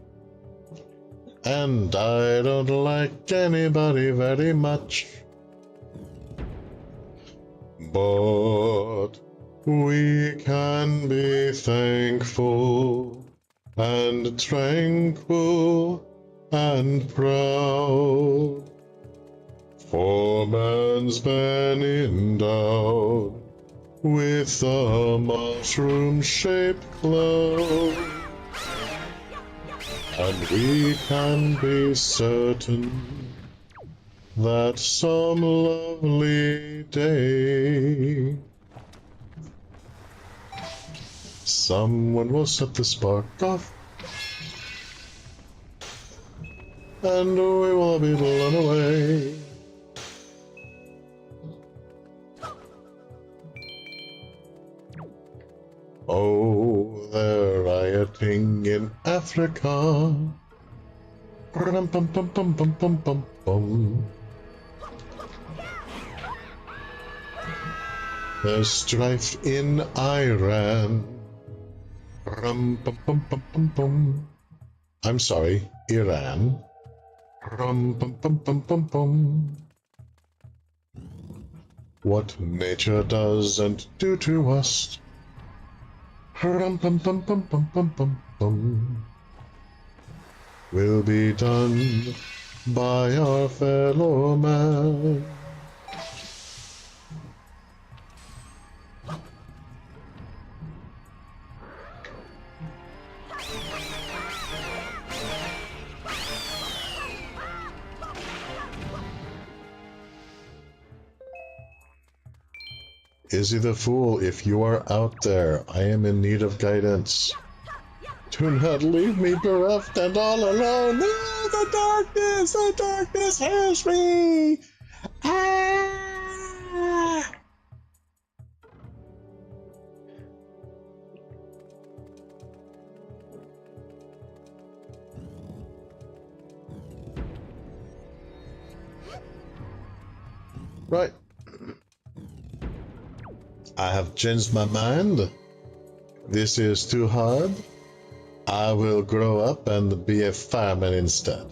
And I don't like anybody very much. But we can be thankful and tranquil and proud, for man's been endowed with a mushroom-shaped cloud, and we can be certain that some lovely day someone will set the spark off, and we will all be blown away. Oh, they're rioting in Africa. Bum, bum, bum, bum, bum, bum, bum, bum. There's strife in Iran. Bum, bum, bum, bum, bum, bum. I'm sorry, Iran. Bum, bum, bum, bum, bum, bum. What nature doesn't do to us. Bum, bum, bum, bum, bum, bum, bum, bum. Will be done by our fellow man. Izzy the Fool, if you are out there, I am in need of guidance. Do not leave me bereft and all alone. No, the darkness has me. Ah! Right. I have changed my mind. This is too hard. I will grow up and be a fireman instead.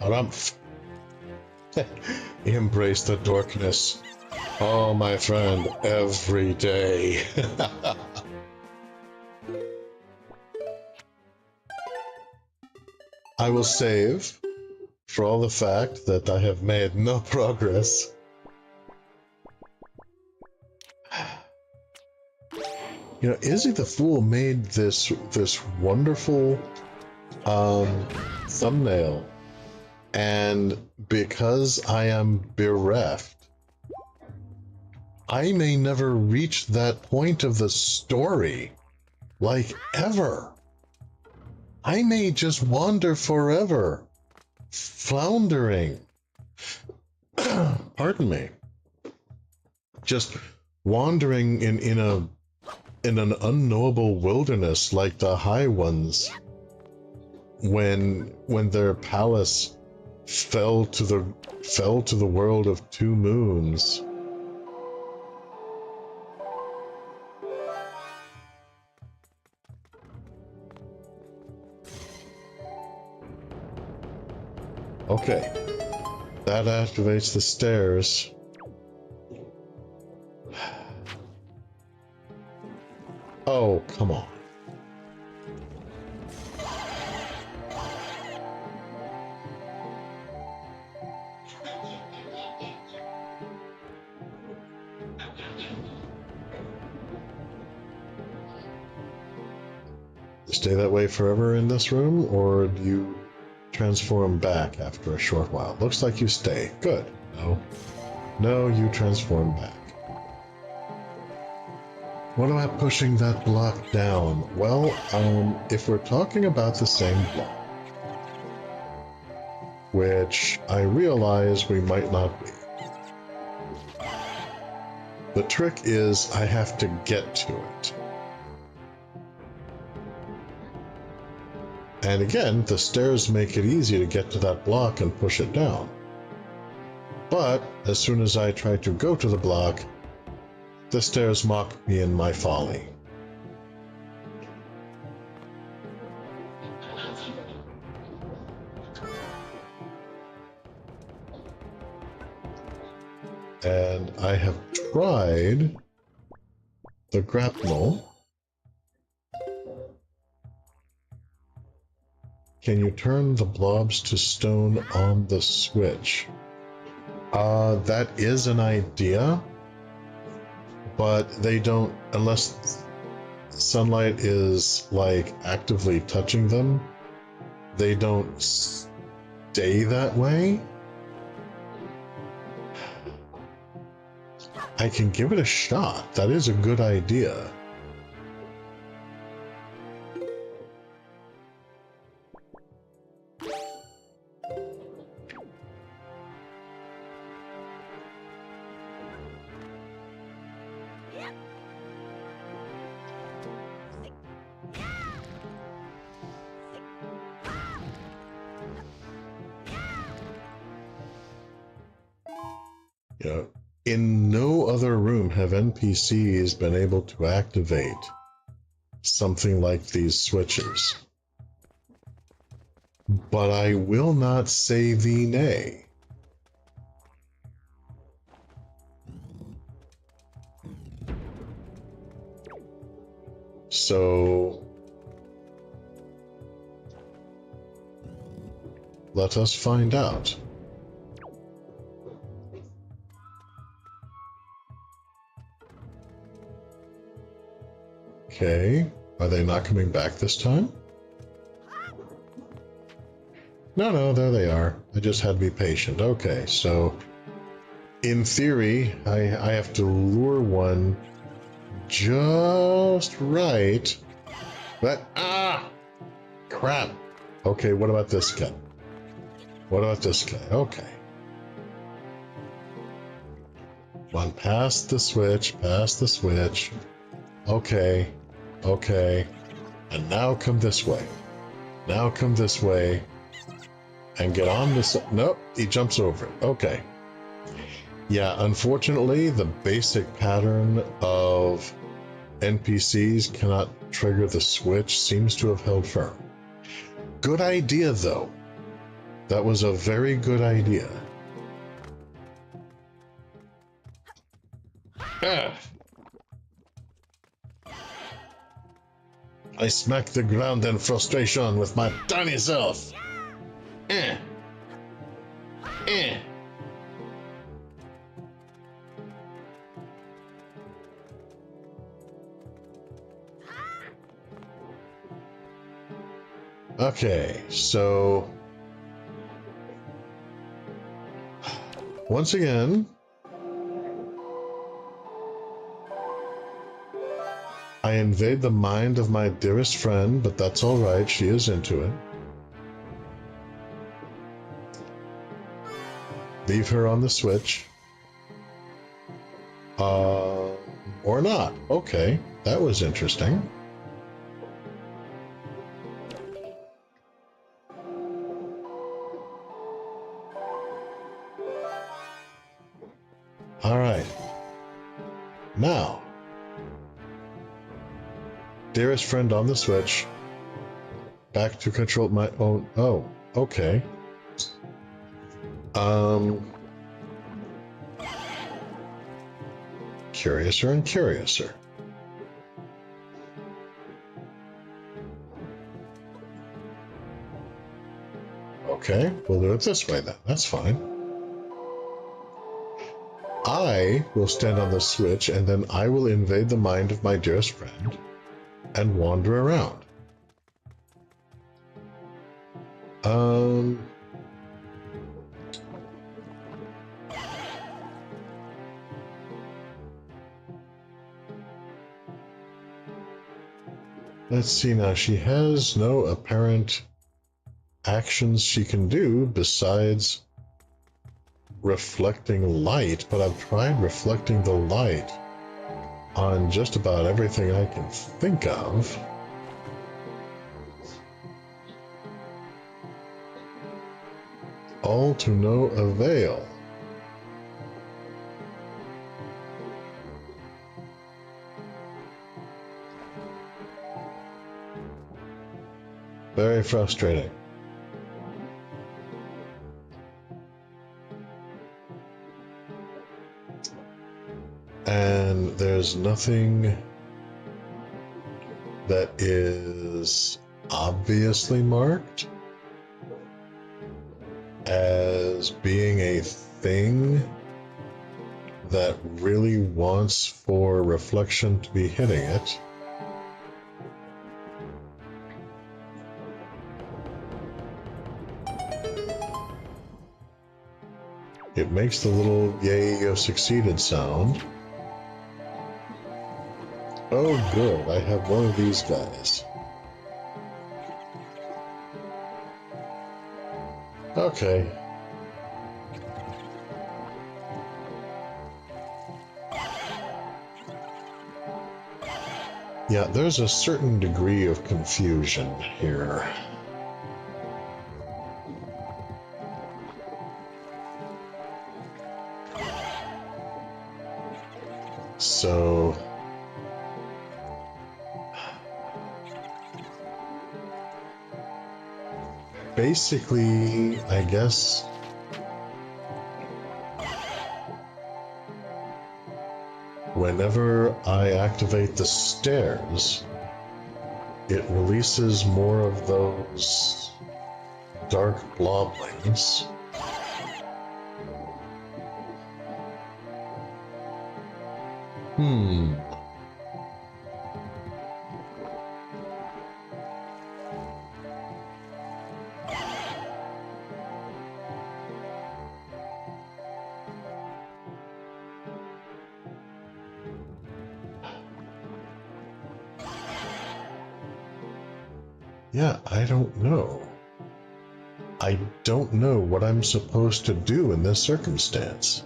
Harumph. Embrace the darkness. Oh, my friend, every day. I will save for all the fact that I have made no progress. You know, Izzy the Fool made this wonderful thumbnail, and because I am bereft, I may never reach that point of the story, like ever. I may just wander forever, floundering. Pardon me. Just wandering in an unknowable wilderness like the High Ones, when their palace fell to the world of two moons. Okay, that activates the stairs. Oh, come on. Stay that way forever in this room, or do you transform back after a short while? Looks like you stay. Good. No. No, you transform back. What about pushing that block down? Well, if we're talking about the same block, which I realize we might not be, the trick is I have to get to it. And again, the stairs make it easy to get to that block and push it down. But as soon as I try to go to the block, the stairs mock me in my folly. And I have tried the grapnel. Can you turn the blobs to stone on the switch? That is an idea, but they don't, unless sunlight is like actively touching them, they don't stay that way. I can give it a shot. That is a good idea. In no other room have NPCs been able to activate something like these switches. But I will not say thee nay. So let us find out. Okay, are they not coming back this time? No, there they are. I just had to be patient. Okay, so in theory, I have to lure one just right. But, crap. Okay, what about this guy? What about this guy? Okay. One past the switch, past the switch. Okay. Okay, and now come this way. Now come this way. And get on this. Nope, he jumps over it. Okay. Yeah, unfortunately, the basic pattern of NPCs cannot trigger the switch seems to have held firm. Good idea, though. That was a very good idea. I smack the ground in frustration with my tiny self. Okay, so once again, I invade the mind of my dearest friend, but that's all right. She is into it. Leave her on the switch. Or not. Okay, that was interesting. Dearest friend on the Switch. Back to control my own. Oh, okay. Curiouser and curiouser. Okay, we'll do it this way then. That's fine. I will stand on the Switch, and then I will invade the mind of my dearest friend and wander around. Let's see now. She has no apparent actions she can do besides reflecting light, but I've tried reflecting the light on just about everything I can think of. All to no avail. Very frustrating. And there's nothing that is obviously marked as being a thing that really wants for reflection to be hitting it. It makes the little yay you have succeeded sound. Oh good, I have one of these guys. Okay. Yeah, there's a certain degree of confusion here. So basically, I guess whenever I activate the stairs, it releases more of those dark bloblings. Yeah, I don't know. I don't know what I'm supposed to do in this circumstance.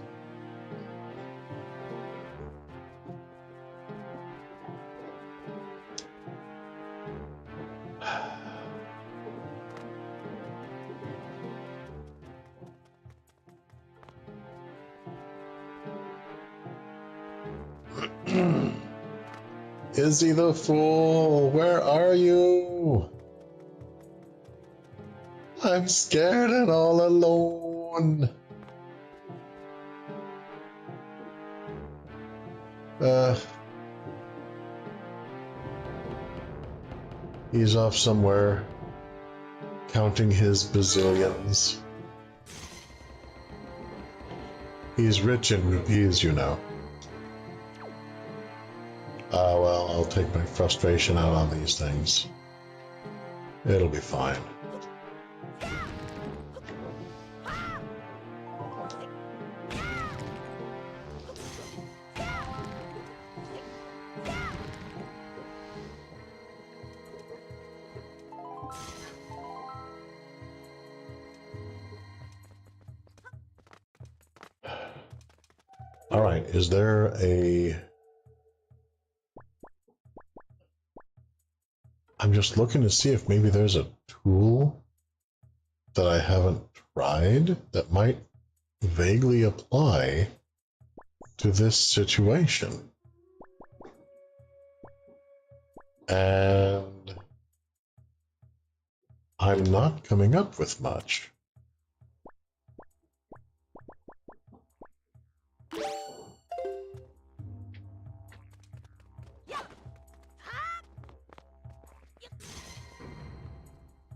Izzy the Fool, where are you? I'm scared and all alone. He's off somewhere, counting his bazillions. He's rich in rupees, you know. Well, I'll take my frustration out on these things. It'll be fine. All right, is there a... I'm just looking to see if maybe there's a tool that I haven't tried that might vaguely apply to this situation. And I'm not coming up with much.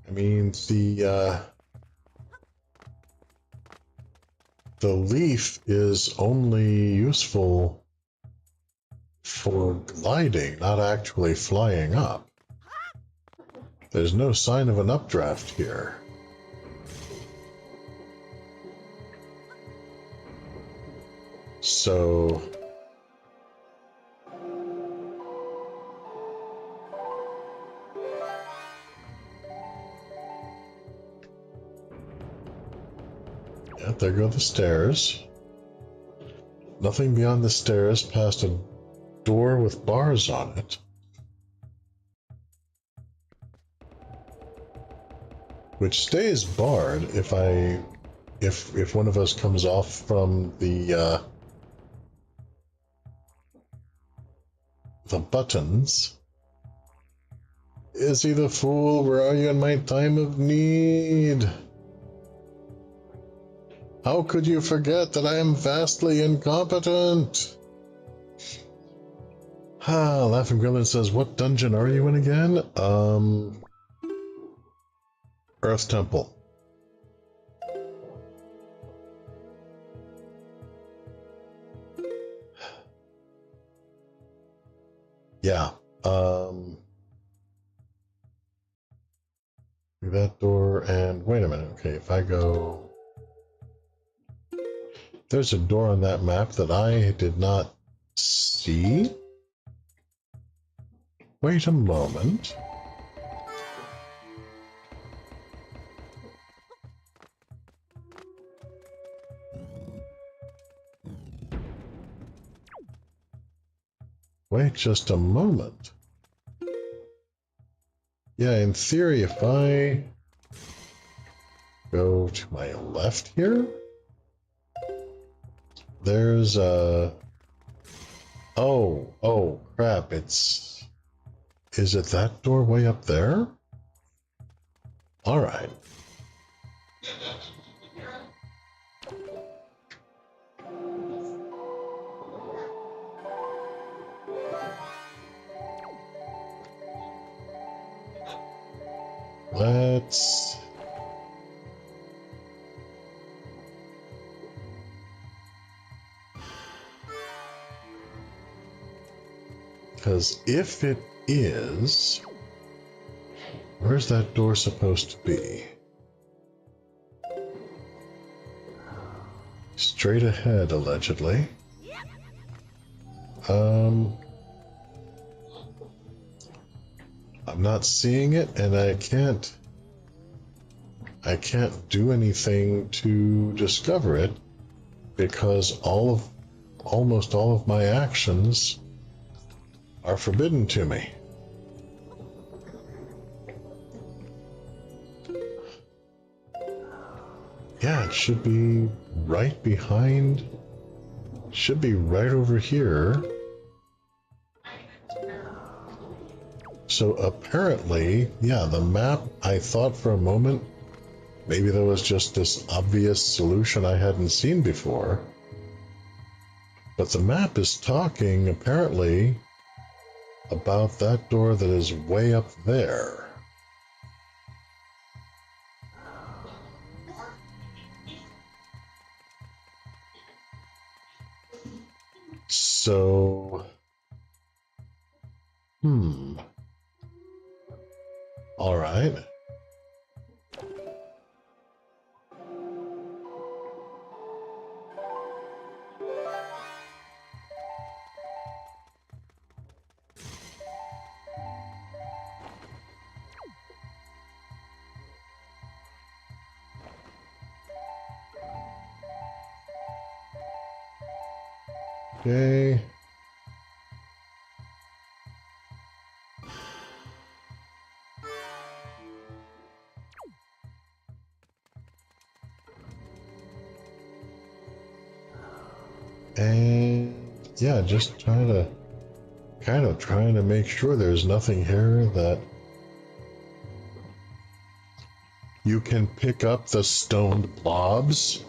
I mean, the leaf is only useful for gliding, not actually flying up. There's no sign of an updraft here. So... yeah, there go the stairs. Nothing beyond the stairs past a door with bars on it. Which stays barred if one of us comes off from the buttons. Is he the fool? Where are you in my time of need? How could you forget that I am vastly incompetent? Laughing Gremlin says, what dungeon are you in again? Earth Temple. Yeah, that door, and wait a minute, okay, if I go... There's a door on that map that I did not see? Wait a moment. Wait just a moment. Yeah, in theory, if I go to my left here, there's a... Oh, crap, it's... Is it that doorway up there? Alright. Let's... Because if it is... Where's that door supposed to be? Straight ahead, allegedly. I'm not seeing it, and I can't do anything to discover it because almost all of my actions are forbidden to me. Yeah, it should be right behind, should be right over here. So apparently, yeah, the map, I thought for a moment, maybe there was just this obvious solution I hadn't seen before. But the map is talking, apparently, about that door that is way up there. So... All right. Okay. And yeah, just try to kind of trying to make sure there's nothing here that you can pick up the stoned blobs.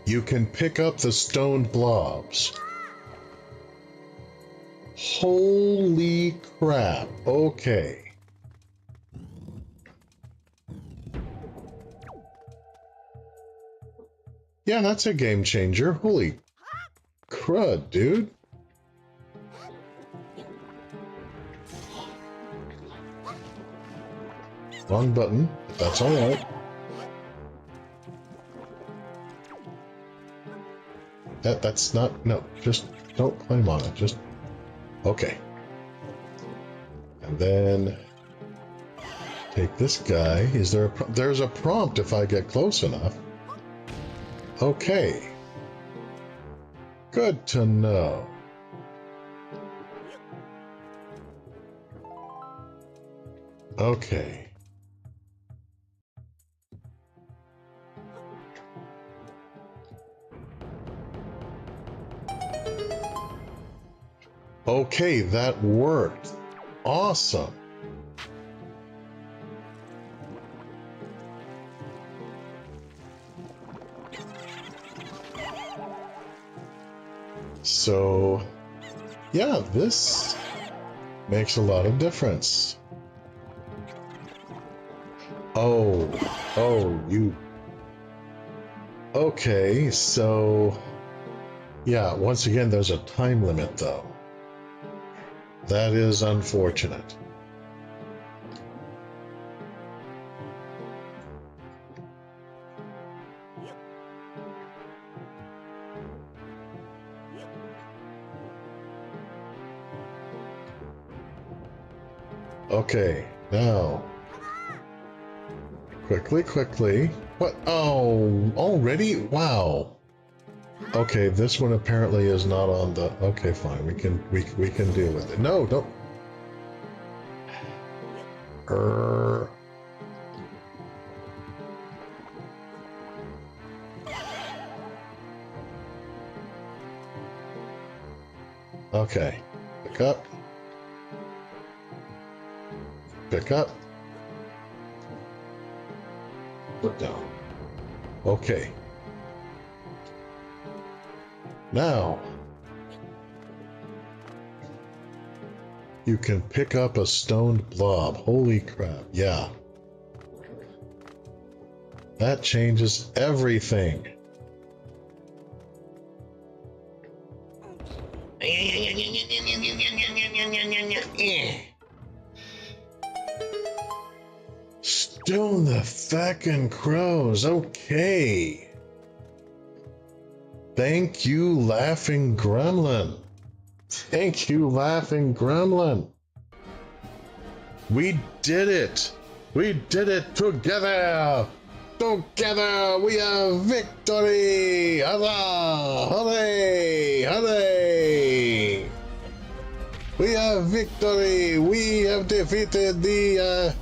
You can pick up the stoned blobs. Holy crap. Okay. Yeah, that's a game changer. Holy crud, dude. Wrong button, but that's alright. That's not, no, just don't climb on it, just, okay. And then, take this guy. Is there there's a prompt if I get close enough. Okay. Good to know. Okay. Okay, that worked. Awesome. So, yeah, this makes a lot of difference. Oh, you. Okay, so, yeah, once again, there's a time limit, though. That is unfortunate. Okay, now. Quickly. What? Oh, already? Wow. Okay, this one apparently is not on the... Okay, fine. We can deal with it. No, don't... Okay. Pick up. Pick up. Put down. Okay. Now, you can pick up a stoned blob. Holy crap, yeah. That changes everything. Stone the feckin' crows, okay. Thank you, Laughing Gremlin. Thank you, Laughing Gremlin. We did it. We did it together. Together we have victory. Huzzah! Hooray! Hooray! We have victory. We have defeated the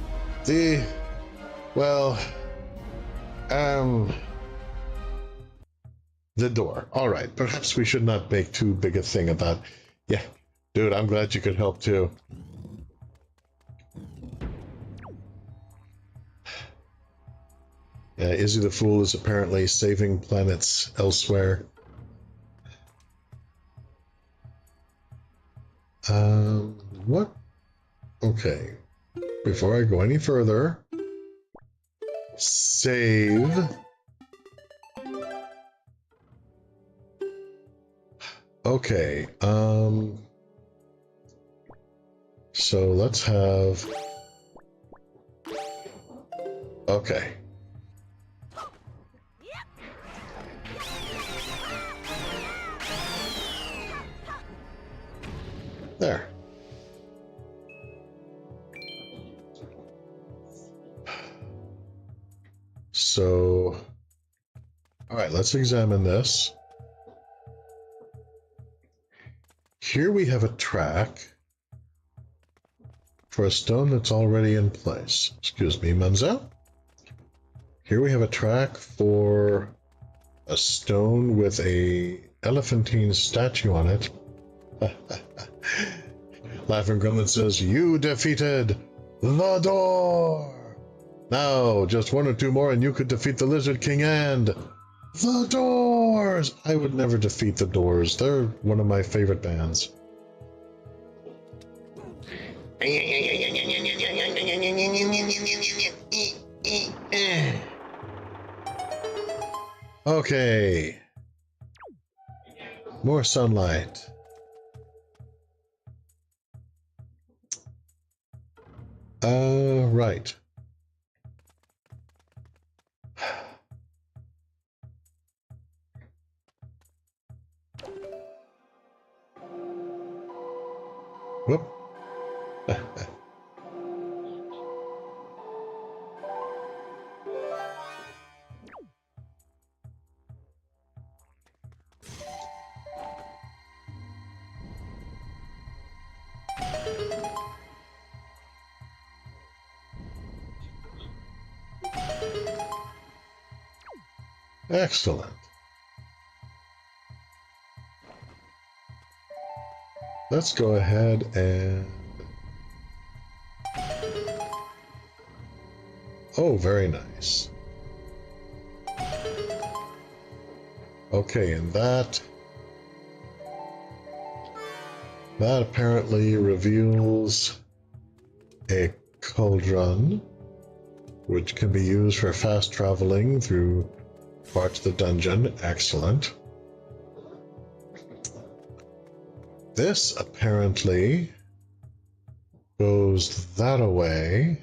door. All right, perhaps we should not make too big a thing about... Yeah, dude, I'm glad you could help too. Izzy the Fool is apparently saving planets elsewhere. What? Okay. Before I go any further... Save... Okay, so let's have... Okay. There. So... Alright, let's examine this. Here we have a track for a stone that's already in place. Excuse me, mademoiselle. Here we have a track for a stone with a elephantine statue on it Laughing Gremlin says, "You defeated the door! Now, just one or two more and you could defeat the Lizard King and the Doors!" I would never defeat the Doors. They're one of my favorite bands. Okay. More sunlight. Right. Whoop. Excellent. Let's go ahead and... Oh, very nice. Okay, and that apparently reveals a cauldron, which can be used for fast traveling through parts of the dungeon. Excellent. This apparently goes that away,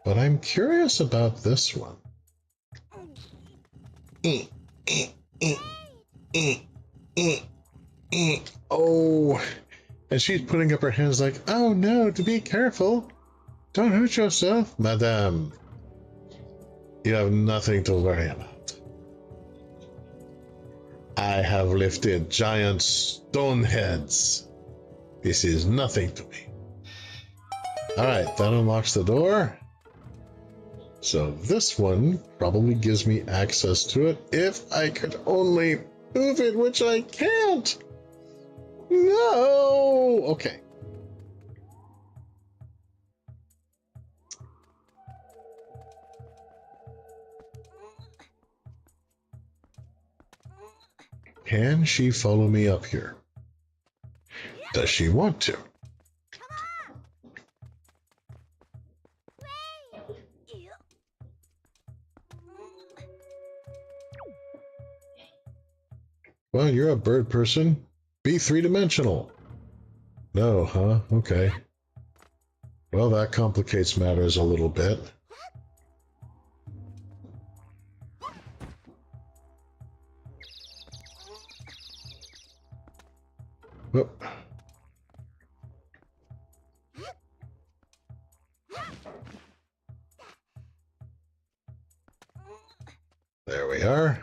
but I'm curious about this one. Oh, and she's putting up her hands like, "Oh no, to be careful. Don't hurt yourself, madame. You have nothing to worry about. I have lifted giant stone heads. This is nothing to me." Alright, that unlocks the door. So this one probably gives me access to it if I could only move it, which I can't. No! Okay. Can she follow me up here? Does she want to? Well, you're a bird person. Be three-dimensional. No, huh? Okay. Well, that complicates matters a little bit. Whoop. There we are.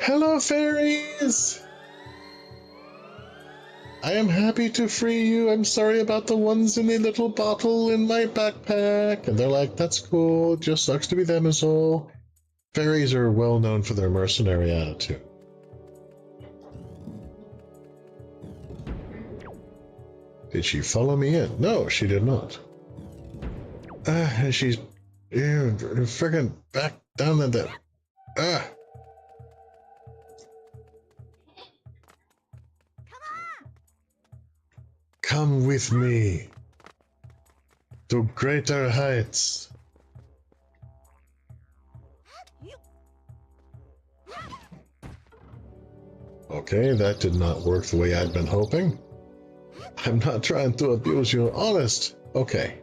Hello, fairies! I am happy to free you. I'm sorry about the ones in the little bottle in my backpack. And they're like, "That's cool. It just sucks to be them is all." Fairies are well known for their mercenary attitude. Did she follow me in? No, she did not. And she's friggin' back down in the... Come with me to greater heights. Okay, that did not work the way I'd been hoping. I'm not trying to abuse you, honest. Okay.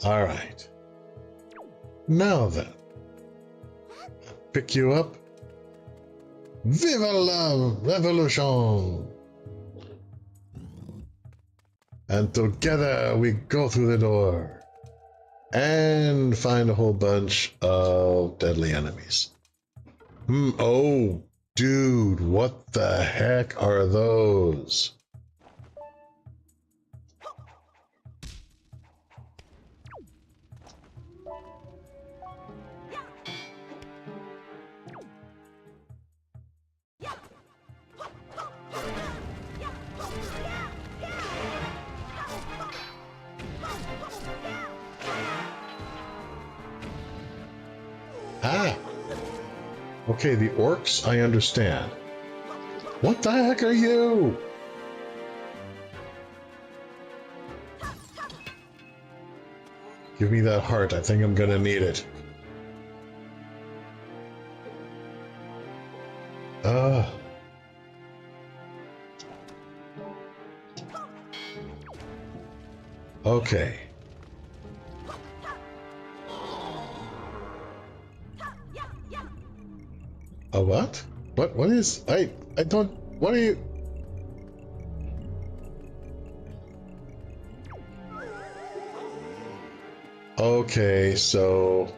All right. Now then. Pick you up. Viva la revolution! And together we go through the door and find a whole bunch of deadly enemies. Oh, dude, what the heck are those? Ah! Okay, the orcs, I understand. What the heck are you? Give me that heart. I think I'm gonna need it. Okay. A what? What is... I don't... What are you... Okay, so...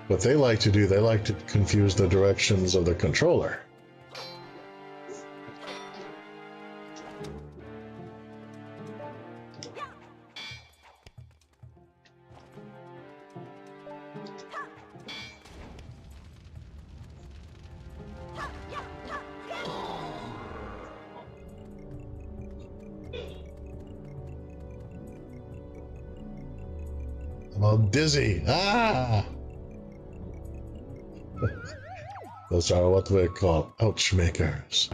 What they like to do, they like to confuse the directions of the controller. I'm all dizzy. Ah! Those are what we call ouch makers.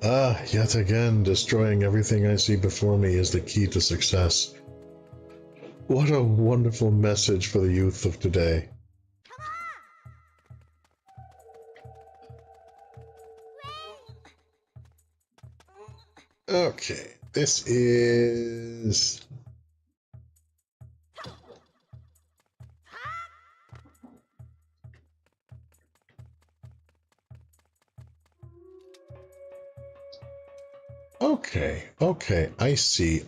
Ah, yet again, destroying everything I see before me is the key to success. What a wonderful message for the youth of today. Okay, this is... Okay, I see.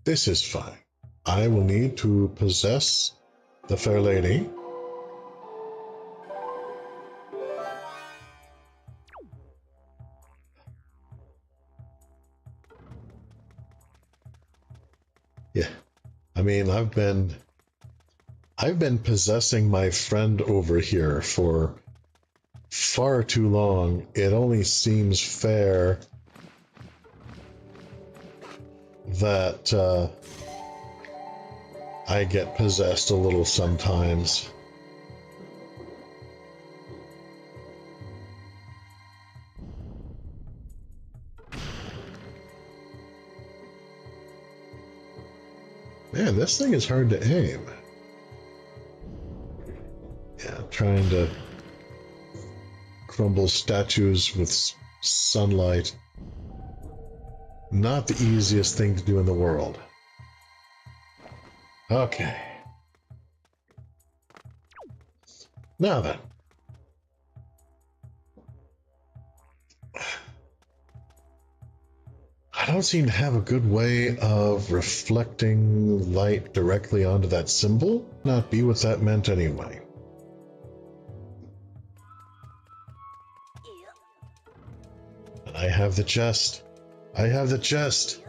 This is fine. I will need to possess the fair lady. Yeah, I mean, I've been possessing my friend over here for far too long. It only seems fair that I get possessed a little sometimes. Man, this thing is hard to aim. Yeah, trying to crumble statues with sunlight. Not the easiest thing to do in the world. Okay. Now then. I don't seem to have a good way of reflecting light directly onto that symbol. Not be what that meant anyway. And I have the chest. I have the chest.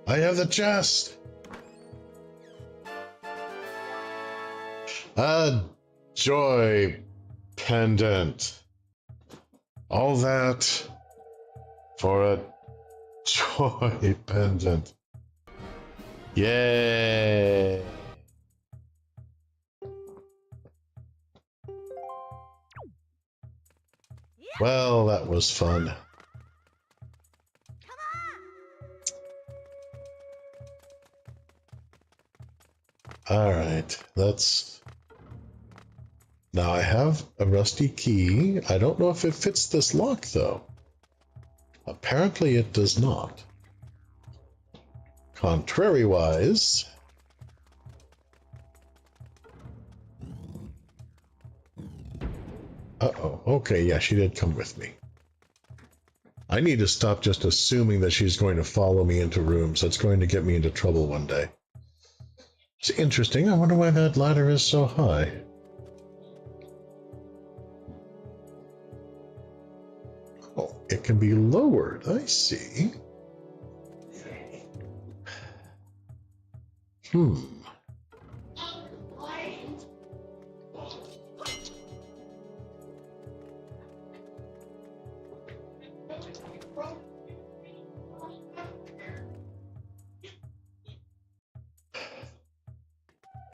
I have the chest. A joy pendant. All that for a joy pendant. Yay! Well, that was fun. All right, let's... Now I have a rusty key. I don't know if it fits this lock, though. Apparently it does not. Contrary-wise... Uh-oh. Okay, yeah, she did come with me. I need to stop just assuming that she's going to follow me into rooms. That's going to get me into trouble one day. It's interesting. I wonder why that ladder is so high. Oh, it can be lowered. I see. Hmm.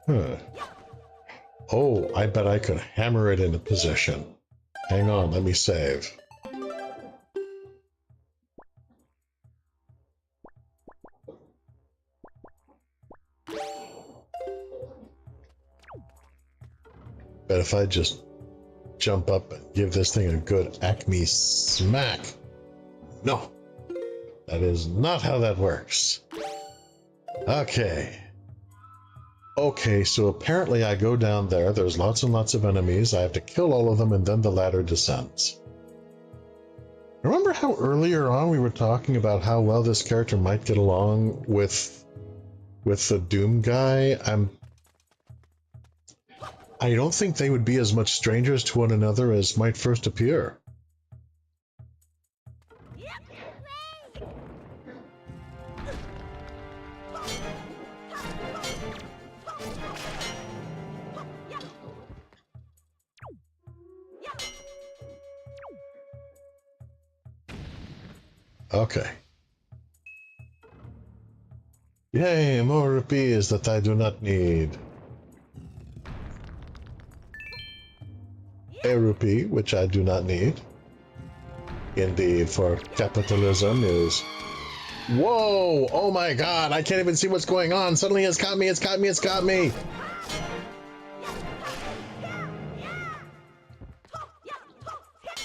Huh. Oh, I bet I could hammer it into position. Hang on, let me save. Bet if I just jump up and give this thing a good acme smack. No, that is not how that works. Okay. Okay, so apparently I go down there, there's lots and lots of enemies, I have to kill all of them, and then the ladder descends. Remember how earlier on we were talking about how well this character might get along with the Doom guy? I don't think they would be as much strangers to one another as might first appear. Okay. Yay, more rupees that I do not need. A rupee, which I do not need. Indeed, for capitalism is... Whoa! Oh my god, I can't even see what's going on! Suddenly it's got me, it's got me, it's got me!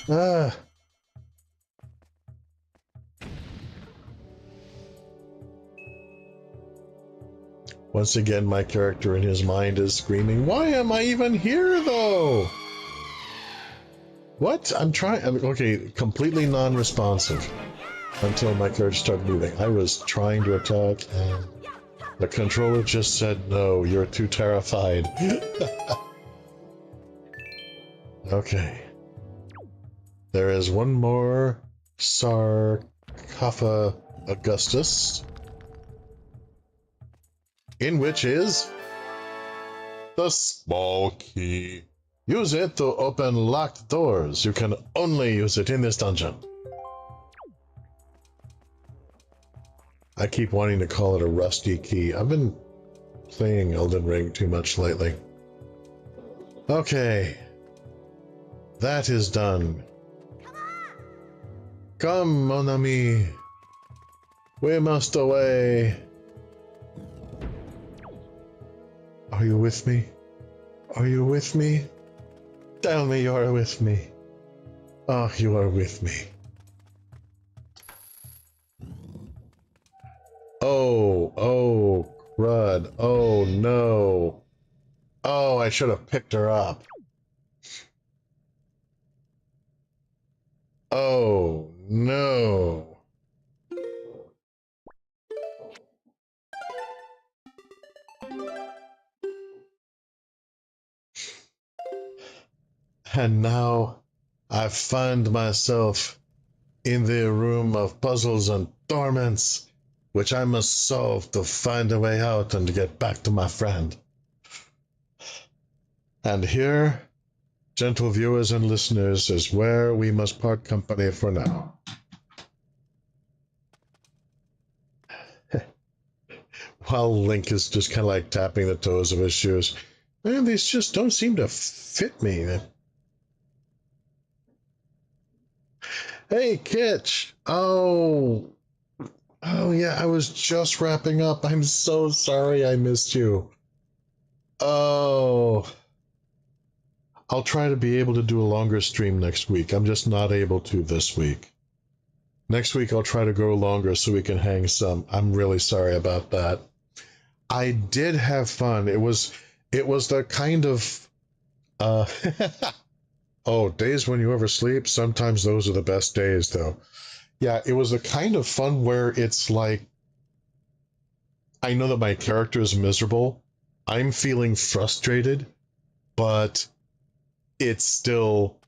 Ah... Once again, my character in his mind is screaming, why am I even here, though? What? I'm trying... Okay, completely non-responsive until my character started moving. I was trying to attack, and the controller just said, no, you're too terrified. Okay. There is one more Sarcopha Augustus. In which is the small key. Use it to open locked doors. You can only use it in this dungeon. I keep wanting to call it a rusty key. I've been playing Elden Ring too much lately. Okay. That is done. Come, mon ami. We must away. Are you with me? Are you with me? Tell me you are with me. Oh, you are with me. Oh, crud. Oh, no. Oh, I should have picked her up. Oh, no. And now I find myself in the room of puzzles and torments, which I must solve to find a way out and to get back to my friend. And here, gentle viewers and listeners, is where we must part company for now. While Link is just kind of like tapping the toes of his shoes. Man, these just don't seem to fit me. Hey, Kitch! Oh, yeah, I was just wrapping up. I'm so sorry I missed you. Oh. I'll try to be able to do a longer stream next week. I'm just not able to this week. Next week I'll try to go longer so we can hang some. I'm really sorry about that. I did have fun. It was the kind of... Oh, days when you oversleep, sometimes those are the best days, though. Yeah, it was the kind of fun where it's like, I know that my character is miserable, I'm feeling frustrated, but it's still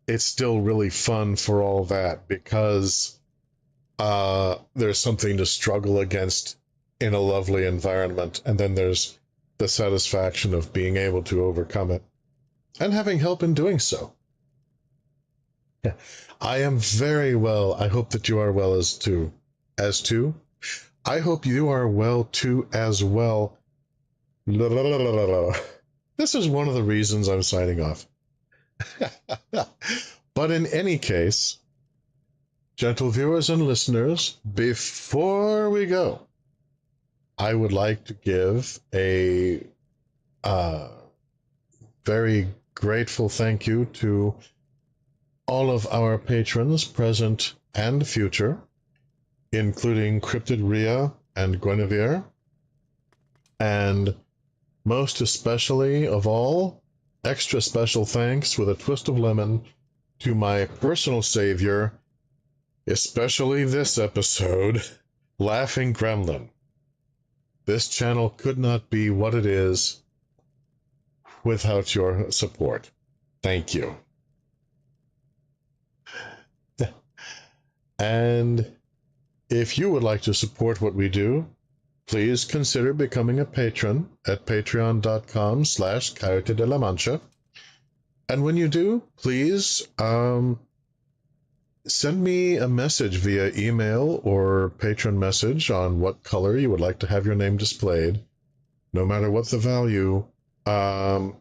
really fun for all that, because there's something to struggle against in a lovely environment, and then there's the satisfaction of being able to overcome it and having help in doing so. I am very well. I hope that you are well as too. I hope you are well too as well. This is one of the reasons I'm signing off. But in any case, gentle viewers and listeners, before we go, I would like to give a very grateful thank you to all of our patrons, present and future, including Cryptid Rhea and Guinevere, and most especially of all, extra special thanks with a twist of lemon to my personal savior, especially this episode, Laughing Gremlin. This channel could not be what it is without your support. Thank you. And if you would like to support what we do, please consider becoming a patron at patreon.com/Coyote de la Mancha. And when you do, please send me a message via email or patron message on what color you would like to have your name displayed. No matter what the value, all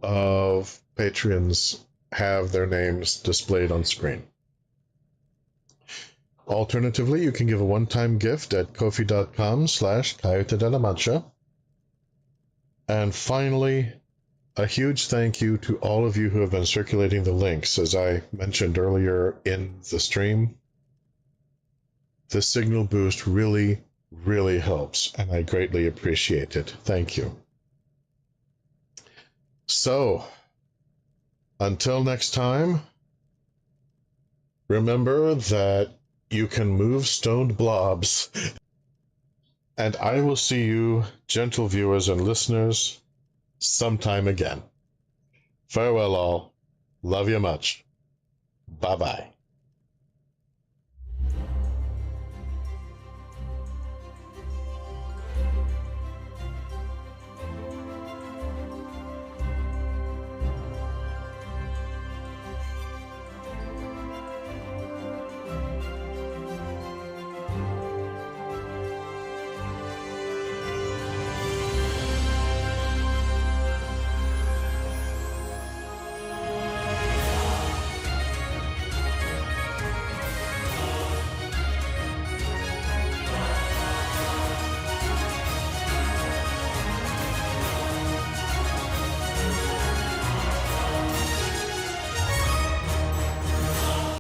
of patrons have their names displayed on screen. Alternatively, you can give a one-time gift at ko-fi.com/Coyote de la Mancha. And finally, a huge thank you to all of you who have been circulating the links. As I mentioned earlier in the stream, the signal boost really, really helps, and I greatly appreciate it. Thank you. So, until next time, remember that you can move stoned blobs, and I will see you, gentle viewers and listeners, sometime again. Farewell all. Love you much. Bye-bye.